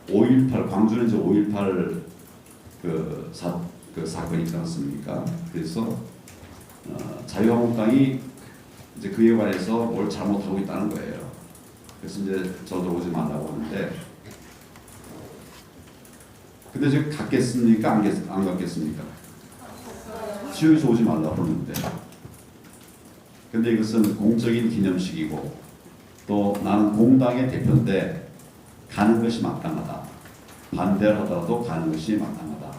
5.18 광주는 이제 5.18 그 사건이 있지 않습니까? 그래서 자유한국당이 이제 그에 관해서 뭘 잘못하고 있다는 거예요. 그래서 이제 저도 오지 말라고 하는데, 근데 지금 갔겠습니까? 안 갔겠습니까? 지역에서 오지 말라고 하는데, 근데 이것은 공적인 기념식이고 또 나는 공당의 대표인데 가는 것이 마땅하다. 반대를 하더라도 가는 것이 마땅하다.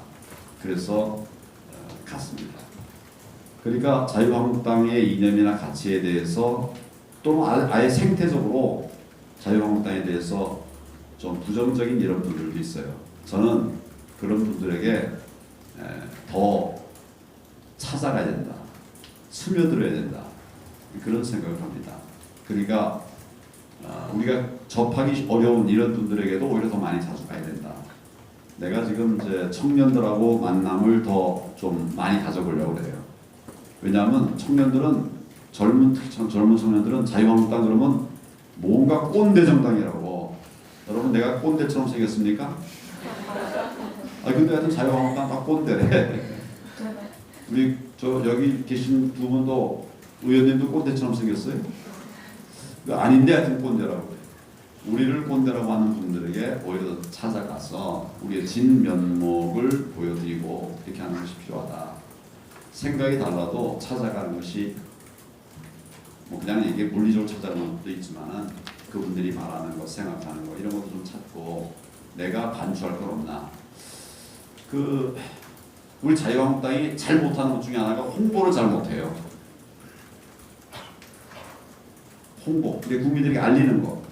그래서 갔습니다. 그러니까 자유한국당의 이념이나 가치에 대해서 또는 아예 생태적으로 자유한국당에 대해서 좀 부정적인 이런 분들도 있어요. 저는 그런 분들에게 더 찾아가야 된다. 스며들어야 된다. 그런 생각을 합니다. 그러니까 우리가 접하기 어려운 이런 분들에게도 오히려 더 많이 자주 가야 된다. 내가 지금 이제 청년들하고 만남을 더 좀 많이 가져보려고 그래요. 왜냐하면 청년들은 특히 젊은 청년들은 자유한국당 그러면 뭔가 꼰대 정당이라고. 여러분 내가 꼰대처럼 생겼습니까? 근데 하여튼 자유한국당 다 꼰대래. 우리 여기 계신 두 분도 의원님도 꼰대처럼 생겼어요? 아닌데 하여튼 꼰대라고. 우리를 꼰대라고 하는 분들에게 오히려 찾아가서 우리의 진면목을 보여드리고 이렇게 하는 것이 필요하다. 생각이 달라도 찾아가는 것이 뭐 그냥 이게 물리적으로 찾아가는 것도 있지만은 그분들이 말하는 것, 생각하는 것 이런 것도 좀 찾고 내가 반추할 건 없나. 우리 자유한국당이 잘 못하는 것 중에 하나가 홍보를 잘 못해요. 홍보, 우리 국민들에게 알리는 거.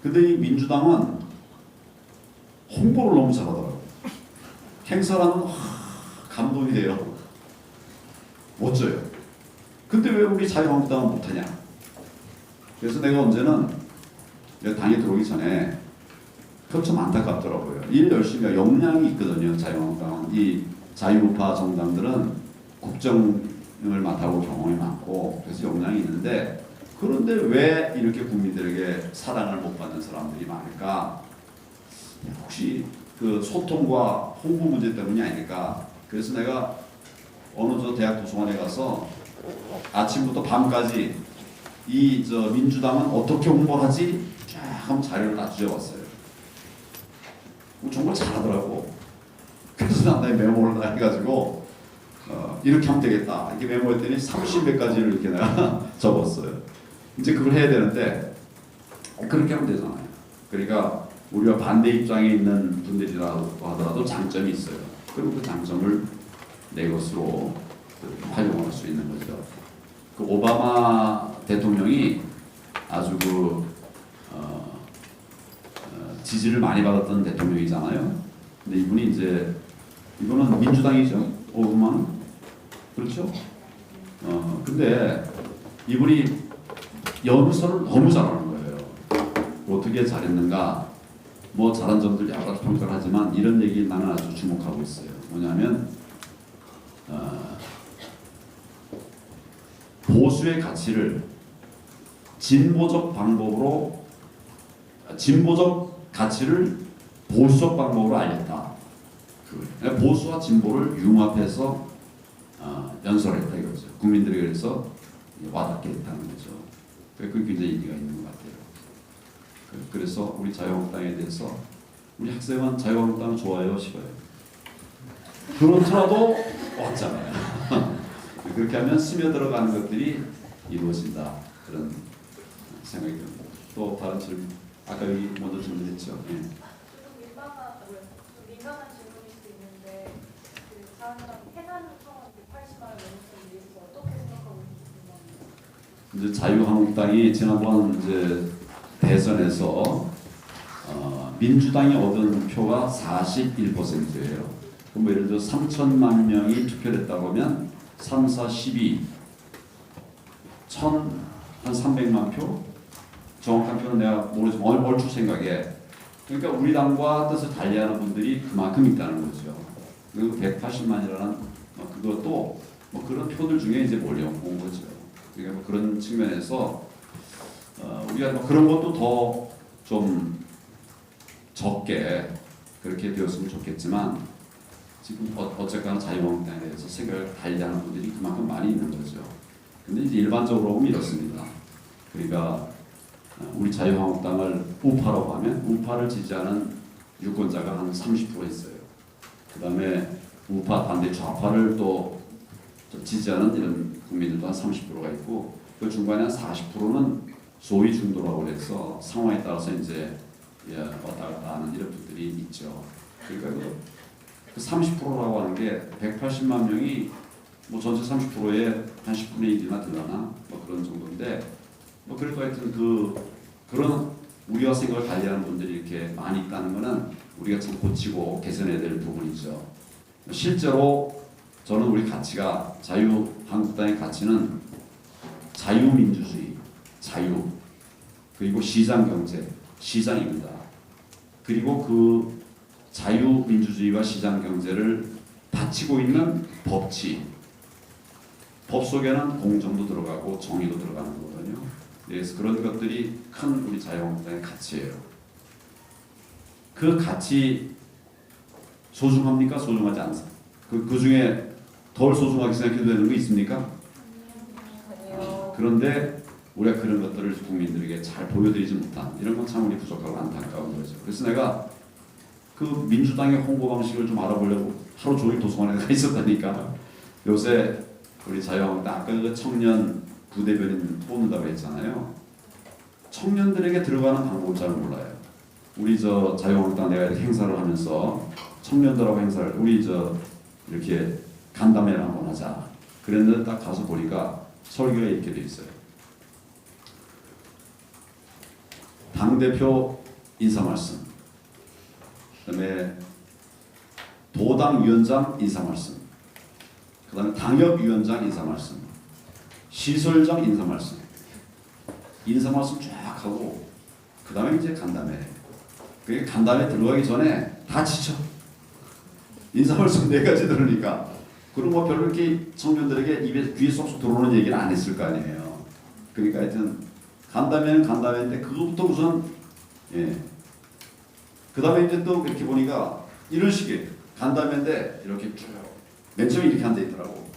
근데 이 민주당은 홍보를 너무 잘하더라고요. 행사라면 감동이 돼요. 멋져요. 근데 왜 우리 자유한국당은 못하냐. 그래서 내가 언제는 당에 들어오기 전에 그것 좀 안타깝더라고요. 일 열심히 할 역량이 있거든요. 자유한국당은. 이 자유우파 정당들은 국정을 맡아보고 경험이 많고 그래서 역량이 있는데 그런데 왜 이렇게 국민들에게 사랑을 못 받는 사람들이 많을까? 혹시 그 소통과 홍보 문제 때문이 아닐까? 그래서 내가 어느 대학 도서관에 가서 아침부터 밤까지 민주당은 어떻게 홍보하지? 쫙 한번 자료를 다 주워왔어요. 정말 잘하더라고. 그래서 나의 메모를 다 해가지고 이렇게 하면 되겠다. 이렇게 메모했더니 30몇 가지를 이렇게 내가 적었어요. 이제 그걸 해야 되는데 그렇게 하면 되잖아요. 그러니까 우리가 반대 입장에 있는 분들이라고 하더라도 장점이 있어요. 그리고 그 장점을 내 것으로 활용할 수 있는 거죠. 그 오바마 대통령이 아주 지지를 많이 받았던 대통령이잖아요. 근데 이분은 민주당이죠. 오바마는 그렇죠. 근데 이분이 연설을 너무 잘하는 거예요. 어떻게 잘했는가? 뭐 잘한 점들 여러 가지 평가를 하지만 이런 얘기 나는 아주 주목하고 있어요. 뭐냐면 보수의 가치를 진보적 가치를 보수적 방법으로 알렸다. 보수와 진보를 융합해서 연설했다 이거죠. 국민들에게 그래서 와닿게 했다는 거죠. 그게 굉장히 의미가 있는 것 같아요. 그래서 우리 자유한국당에 대해서 우리 학생은 자유한국당 좋아요, 싫어요? 그렇더라도 왔잖아요. 그렇게 하면 스며들어가는 것들이 이루어진다. 그런 생각이 듭니다. 또 다른 질문, 아까 여기 먼저 질문했죠. 예. 민감한 질문일 수 있는데 자한당 해산 청원 80만 원 넘는 위해서 어떻게 생각하고 있는지 궁금합니다. 이제 자유한국당이 지난번 이제 대선에서 민주당이 얻은 표가 41%예요. 그럼 뭐 예를 들어 3천만 명이 투표를 했다고 하면 3, 4, 12, 한 300만 표? 정확한 표는 내가 모르지만 얼추 생각에 그러니까 우리 당과 뜻을 달리하는 분들이 그만큼 있다는 거죠. 그리고 180만이라는 그것도 뭐 그런 표들 중에 이제 몰려온 거죠. 그러니까 뭐 그런 측면에서 우리가 뭐 그런 것도 더 좀 적게 그렇게 되었으면 좋겠지만 지금 어쨌거나 자유한국당에 대해서 생각을 달리하는 분들이 그만큼 많이 있는 거죠. 근데 이제 일반적으로 보면 이렇습니다. 그러니까 우리 자유한국당을 우파라고 하면 우파를 지지하는 유권자가 한 30% 있어요. 그 다음에 우파 반대 좌파를 또 지지하는 이런 국민들도 한 30%가 있고 그 중간에 한 40%는 소위 중도라고 해서 상황에 따라서 이제 왔다 갔다 하는 이런 분들이 있죠. 그러니까 그 30%라고 하는 게 180만 명이 뭐 전체 30%에 한 10분의 1이나 되려나 뭐 그런 정도인데 뭐 그래도 하여튼 그런 우리와 생각을 달리하는 분들이 이렇게 많이 있다는 거는 우리가 참 고치고 개선해야 될 부분이죠. 실제로 저는 우리 가치가 자유한국당의 가치는 자유민주주의, 자유 그리고 시장경제, 시장입니다. 그리고 그 자유민주주의와 시장경제를 바치고 있는 법치, 법 속에는 공정도 들어가고 정의도 들어가는 거거든요. 그래서 그런 것들이 큰 우리 자유한국당의 가치예요. 그 가치 소중합니까? 소중하지 않습니까? 그 중에 덜 소중하게 생각해도 되는 거 있습니까? 아니요. 그런데 우리가 그런 것들을 국민들에게 잘 보여드리지 못한 이런 건 참 우리 부족하고 안타까운 거죠. 그래서 내가 그 민주당의 홍보 방식을 좀 알아보려고 하루 종일 도서관에 가 있었다니까. 요새 우리 자유한국당 아까 그 청년 부대변인 뽑는다고 했잖아요. 청년들에게 들어가는 방법을 잘 몰라요. 우리 저 자유한국당 내가 이렇게 행사를 하면서 청년들하고 행사를 우리 저 이렇게 간담회를 한번 하자. 그랬는데 딱 가서 보니까 설교가 이렇게 돼 있어요. 당대표 인사 말씀, 그다음에 도당위원장 인사 말씀, 그다음에 당협위원장 인사 말씀, 시설장 인사 말씀, 인사 말씀 쫙 하고 그다음에 이제 간담회. 그게 간담회 들어가기 전에 다 지쳐. 인사 말씀 4가지 들으니까 그럼 뭐 별로 이렇게 청년들에게 입에 귀에 쏙쏙 들어오는 얘기는 안 했을 거 아니에요. 그러니까 하여튼 간담회는 간담회인데 그거부터 우선 그 다음에 이제 또 이렇게 보니까 이런 식이에요. 간담회인데 이렇게 쭉 맨 처음에 이렇게 앉아 있더라고.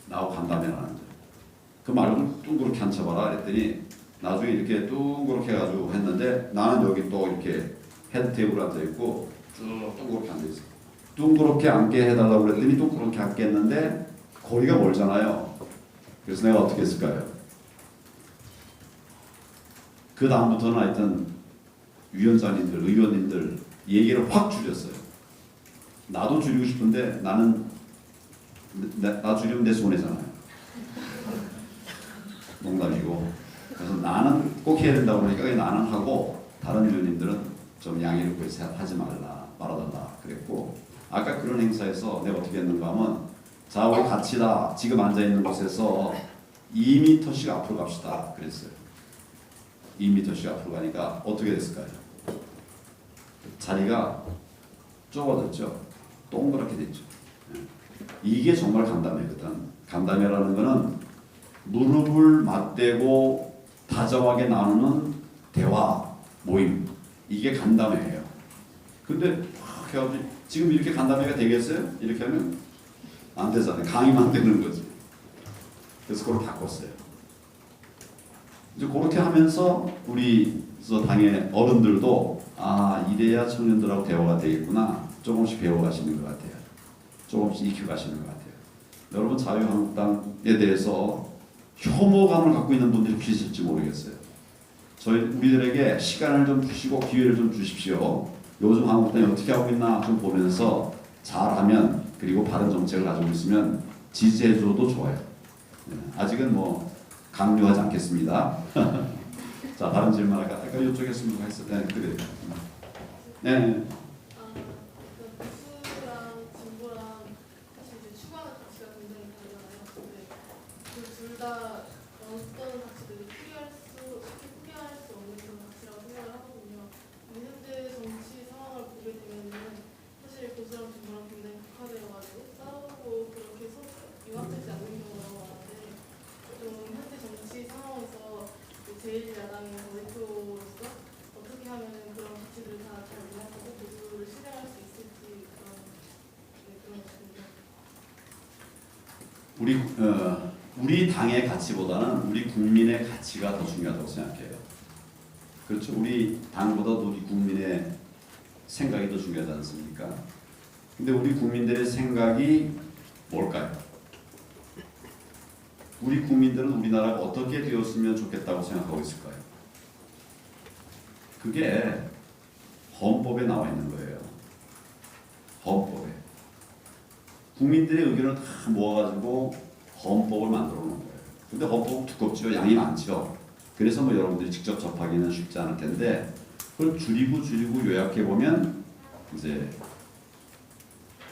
나하고 간담회를 하는 줄. 그 말고 둥그렇게 앉혀봐라 그랬더니 나중에 이렇게 둥그렇게 해가지고 했는데 나는 여기 또 이렇게 헤드 테이블 앉아 있고 쭉 둥그렇게 앉아 있어. 둥그렇게 앉게 해달라고 그랬더니 둥그렇게 앉게 했는데 거리가 멀잖아요. 그래서 내가 어떻게 했을까요? 그 다음부터는 하여튼 위원장님들, 의원님들 얘기를 확 줄였어요. 나도 줄이고 싶은데 나는 나 줄이면 내 손해잖아요. 농담이고. 그래서 나는 꼭 해야 된다고 그러니까 나는 하고 다른 위원님들은 좀 양해를 구해서 하지 말아달라 그랬고 아까 그런 행사에서 내가 어떻게 했는가 하면 자 우리 같이다 지금 앉아있는 곳에서 2m씩 앞으로 갑시다 그랬어요. 2m씩 앞으로 가니까 어떻게 됐을까요? 자리가 좁아졌죠. 동그랗게 됐죠. 이게 정말 간담회거든. 간담회라는 거는 무릎을 맞대고 다정하게 나누는 대화, 모임. 이게 간담회예요. 근데 지금 이렇게 간담회가 되겠어요? 이렇게 하면 안 되잖아요. 강의만 되는 거지. 그래서 그걸 바꿨어요. 이제 그렇게 하면서 우리 당의 어른들도 이래야 청년들하고 대화가 되겠구나. 조금씩 배워가시는 것 같아요. 조금씩 익혀가시는 것 같아요. 여러분 자유한국당에 대해서 혐오감을 갖고 있는 분들이 계실지 모르겠어요. 우리들에게 시간을 좀 주시고 기회를 좀 주십시오. 요즘 한국당이 어떻게 하고 있나 좀 보면서 잘하면 그리고 바른 정책을 가지고 있으면 지지해줘도 좋아요. 아직은 뭐 강요하지 않겠습니다. 자 다른 질문 할까? 아까 이쪽에 했으면 했을 때 그래. 네. 보수랑 진보랑 사실 이제 추구하는 가치가 굉장히 다르잖아요. 근데 그 둘 다 어떤 가치들이 포기할 수 없는 그런 가치라고 생각을 하거든요. 근데 현재 정치 상황을 보게 되면은 사실 보수랑 진보랑 굉장히 극화되어가지고 싸우고 그렇게 서로 융합되지 않는 경우가 많은데 좀 현재 정치 상황에서 제1야당의 대표로서 어떻게 하면 그런 가치들을 다 잘 융합 우리 당의 가치보다는 우리 국민의 가치가 더 중요하다고 생각해요. 그렇죠. 우리 당보다도 우리 국민의 생각이 더 중요하지 않습니까? 근데 우리 국민들의 생각이 뭘까요? 우리 국민들은 우리나라가 어떻게 되었으면 좋겠다고 생각하고 있을까요? 그게 헌법에 나와 있는 거예요. 헌법에. 국민들의 의견을 다 모아가지고 헌법을 만들어 놓은 거예요. 근데 헌법은 두껍죠. 양이 많죠. 그래서 뭐 여러분들이 직접 접하기는 쉽지 않을 텐데 그걸 줄이고 요약해 보면 이제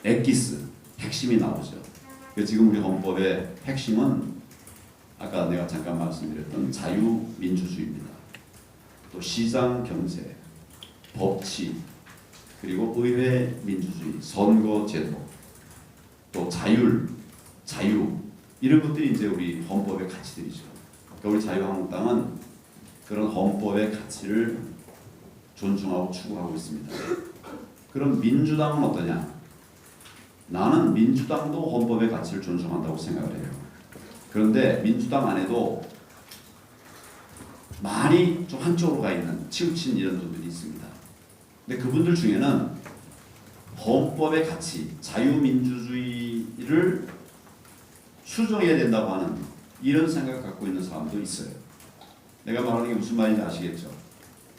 엑기스 핵심이 나오죠. 지금 우리 헌법의 핵심은 아까 내가 잠깐 말씀드렸던 자유민주주의입니다. 또 시장 경제, 법치, 그리고 의회 민주주의, 선거제도, 또 자유 이런 것들이 이제 우리 헌법의 가치들이죠. 그러니까 우리 자유한국당은 그런 헌법의 가치를 존중하고 추구하고 있습니다. 그럼 민주당은 어떠냐? 나는 민주당도 헌법의 가치를 존중한다고 생각을 해요. 그런데 민주당 안에도 많이 좀 한쪽으로 가 있는 치우친 이런 분들이 있습니다. 근데 그분들 중에는 헌법의 가치, 자유민주주의를 수정해야 된다고 하는 이런 생각을 갖고 있는 사람도 있어요. 내가 말하는 게 무슨 말인지 아시겠죠?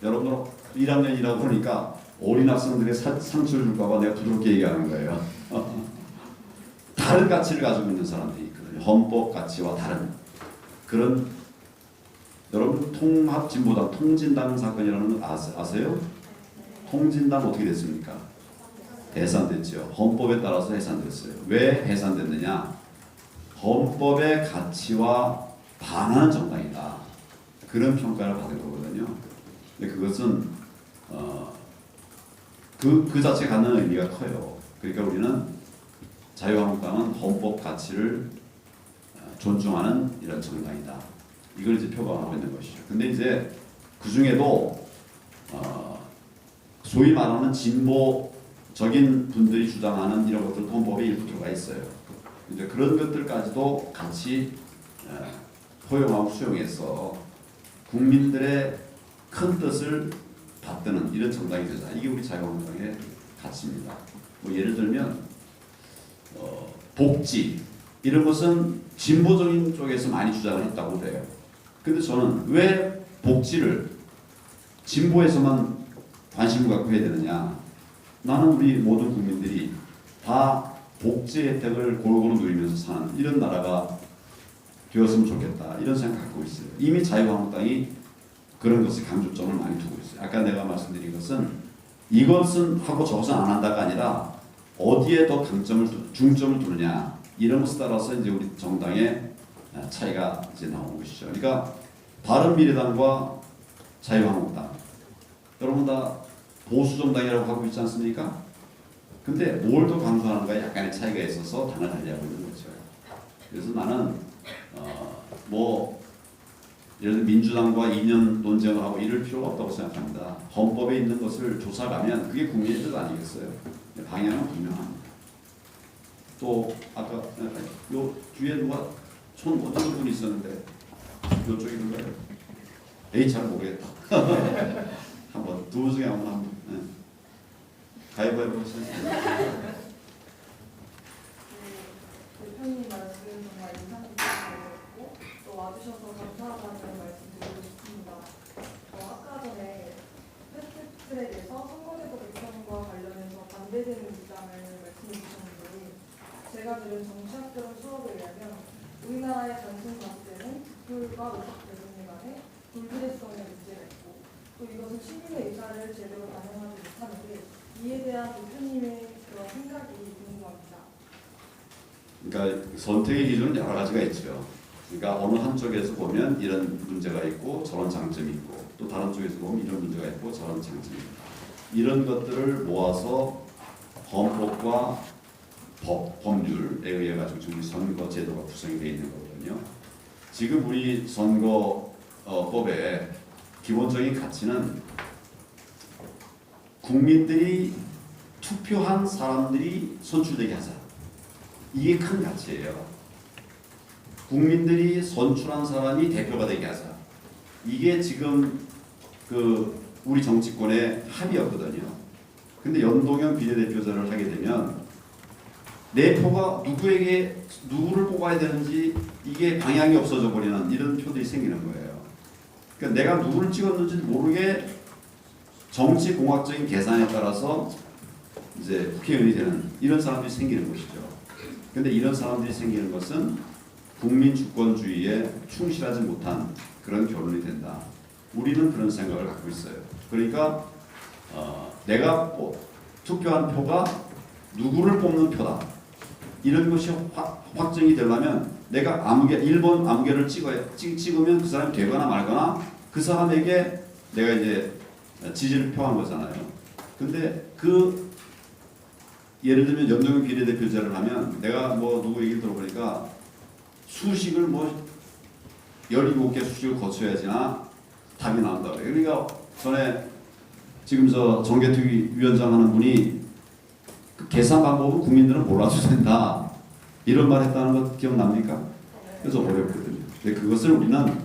여러분들 1학년이라고 그러니까 어린 학생들의 상처를 줄까봐 내가 부드럽게 얘기하는 거예요. 다른 가치를 가지고 있는 사람들이 있거든요. 헌법 가치와 다른 그런 여러분 통합진보당 통진당 사건이라는 거 아세요? 통진당 어떻게 됐습니까? 해산됐죠. 헌법에 따라서 해산됐어요. 왜 해산됐느냐? 헌법의 가치와 반하는 정당이다. 그런 평가를 받은 거거든요. 근데 그것은 그 자체가 갖는 의미가 커요. 그러니까 우리는 자유한국당은 헌법 가치를 존중하는 이런 정당이다. 이걸 이제 표방하고 있는 것이죠. 근데 이제 그 중에도 소위 말하는 진보적인 분들이 주장하는 이런 것들 헌법에 일부 들어가 있어요. 이제 그런 것들까지도 같이 포용하고 수용해서 국민들의 큰 뜻을 받드는 이런 정당이 되자. 이게 우리 자유한국당의 가치입니다. 뭐 예를 들면 복지 이런 것은 진보적인 쪽에서 많이 주장을 했다고 해요. 근데 저는 왜 복지를 진보에서만 관심을 갖고 해야 되느냐? 나는 우리 모든 국민들이 다 복지 혜택을 골고루 누리면서 사는 이런 나라가 되었으면 좋겠다 이런 생각 갖고 있어요. 이미 자유한국당이 그런 것을 강조점을 많이 두고 있어요. 아까 내가 말씀드린 것은 이것은 하고 저것은 안 한다가 아니라 어디에 더 중점을 두느냐 이런 것에 따라서 이제 우리 정당의 차이가 이제 나오는 것이죠. 그러니까 바른미래당과 자유한국당 여러분 다 보수 정당이라고 하고 있지 않습니까? 근데 뭘 더 강조하는가에 약간의 차이가 있어서 당을 달리하고 있는 거죠. 그래서 나는 뭐 예를 들어 민주당과 2년 논쟁을 하고 이럴 필요가 없다고 생각합니다. 헌법에 있는 것을 조사하면 그게 국민의 뜻 아니겠어요? 방향은 분명합니다. 또 아까 요 뒤에 누가 손 어떤 분이 있었는데 이쪽이 누가요? 에이 잘 모르겠다. 한번 두 분 중에 아무나 한번 가위바위보 하세요. 대표님 말씀 정말 인상 깊었고 또 와주셔서 감사하다는 말씀 드리고 싶습니다. 아까 전에 패스트트랙에서 선거제도 개편과 관련해서 반대되는 입장을 말씀해 주셨는데 제가 들은 정치학적 수업에 의하면 우리나라의 단순 가치는 득불과 의석 대선의 간의 불비례성의 문제가 있고 또 이것은 시민의 의사를 제대로 반영하지 못하는데 이에 대한 대표님의 그런 생각이 궁금합니다. 그러니까 선택의 기준은 여러 가지가 있죠. 그러니까 어느 한쪽에서 보면 이런 문제가 있고 저런 장점이 있고 또 다른 쪽에서 보면 이런 문제가 있고 저런 장점이 있다. 이런 것들을 모아서 헌법과 법률에 의해 가지고 우리 선거 제도가 구성이 되어 있는 거거든요. 지금 우리 선거법의 기본적인 가치는 국민들이 투표한 사람들이 선출되게 하자. 이게 큰 가치예요. 국민들이 선출한 사람이 대표가 되게 하자. 이게 지금 그 우리 정치권의 합의였거든요. 근데 연동형 비례대표제를 하게 되면 내 표가 누구를 뽑아야 되는지 이게 방향이 없어져 버리는 이런 표들이 생기는 거예요. 그러니까 내가 누구를 찍었는지 모르게 정치 공학적인 계산에 따라서 이제 국회의원이 되는 이런 사람들이 생기는 것이죠. 근데 이런 사람들이 생기는 것은 국민 주권주의에 충실하지 못한 그런 결론이 된다. 우리는 그런 생각을 갖고 있어요. 그러니까 내가 투표한 표가 누구를 뽑는 표다. 이런 것이 확정이 되려면 내가 1번 아무개를 찍으면 그 사람이 되거나 말거나 그 사람에게 내가 이제 지지를 표한 거잖아요. 근데 그 예를 들면 연동형 비례대표제를 하면 내가 뭐 누구 얘기를 들어보니까 수식을 뭐 17개 수식을 거쳐야지나 답이 나온다고 해요. 그러니까 전에 지금 저 정개특위 위원장 하는 분이 그 계산 방법은 국민들은 몰라도 된다. 이런 말 했다는 거 기억납니까? 그래서 어렵거든요. 근데 그것을 우리는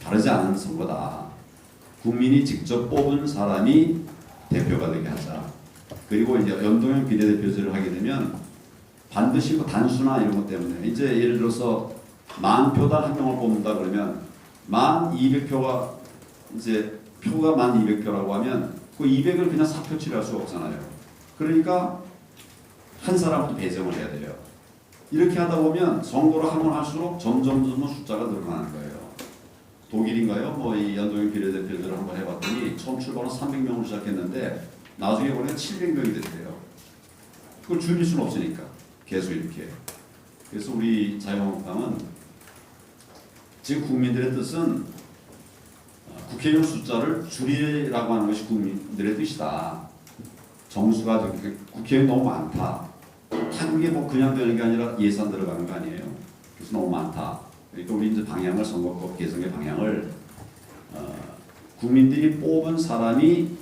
다르지 않은 선거다. 국민이 직접 뽑은 사람이 대표가 되게 하자. 그리고 이제 연동형 비례대표제를 하게 되면 반드시 뭐 단수나 이런 것 때문에 이제 예를 들어서 10,000표당 한 명을 뽑는다 그러면 1200표가 이제 표가 1200표라고 하면 그 200을 그냥 사표 칠할 수가 없잖아요. 그러니까 한 사람도 배정을 해야 돼요. 이렇게 하다 보면 선거를 하면 할수록 점점 숫자가 늘어나는 거예요. 독일인가요? 뭐 이 연동형 비례대표제를 한번 해봤더니 처음 출발은 300명으로 시작했는데 나중에 보니까 700명이 됐대요. 그걸 줄일 수는 없으니까 계속 이렇게. 그래서 우리 자유한국당은 지금 국민들의 뜻은 국회의원 숫자를 줄이라고 하는 것이 국민들의 뜻이다. 정수가 국회의원 너무 많다. 그게 뭐 그냥 되는 게 아니라 예산 들어가는 거 아니에요. 그래서 너무 많다. 그러니까 우리 이제 방향을 선거법 개정의 방향을 국민들이 뽑은 사람이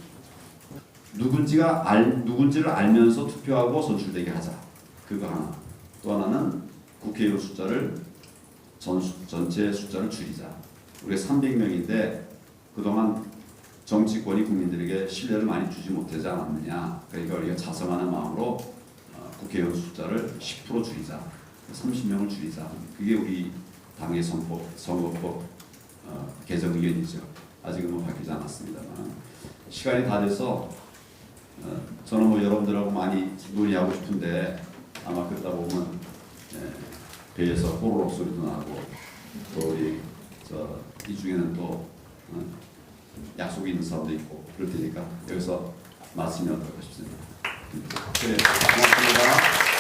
누군지를 알면서 투표하고 선출되게 하자. 그거 하나. 또 하나는 국회의원 숫자를 전체 숫자를 줄이자. 우리가 300명인데 그동안 정치권이 국민들에게 신뢰를 많이 주지 못하지 않았느냐. 그러니까 우리가 자성하는 마음으로 국회의원 숫자를 10% 줄이자. 30명을 줄이자. 그게 우리 당의 선거법 개정 의견이죠. 아직은 뭐 바뀌지 않았습니다만 시간이 다 돼서 저는 뭐 여러분들하고 많이 논의하고 싶은데 아마 그러다 보면 배에서 호로록 소리도 나고 또 우리 이 중에는 또 약속이 있는 사람도 있고 그럴 테니까 여기서 말씀이 어떨까 싶습니다. 네, 고맙습니다.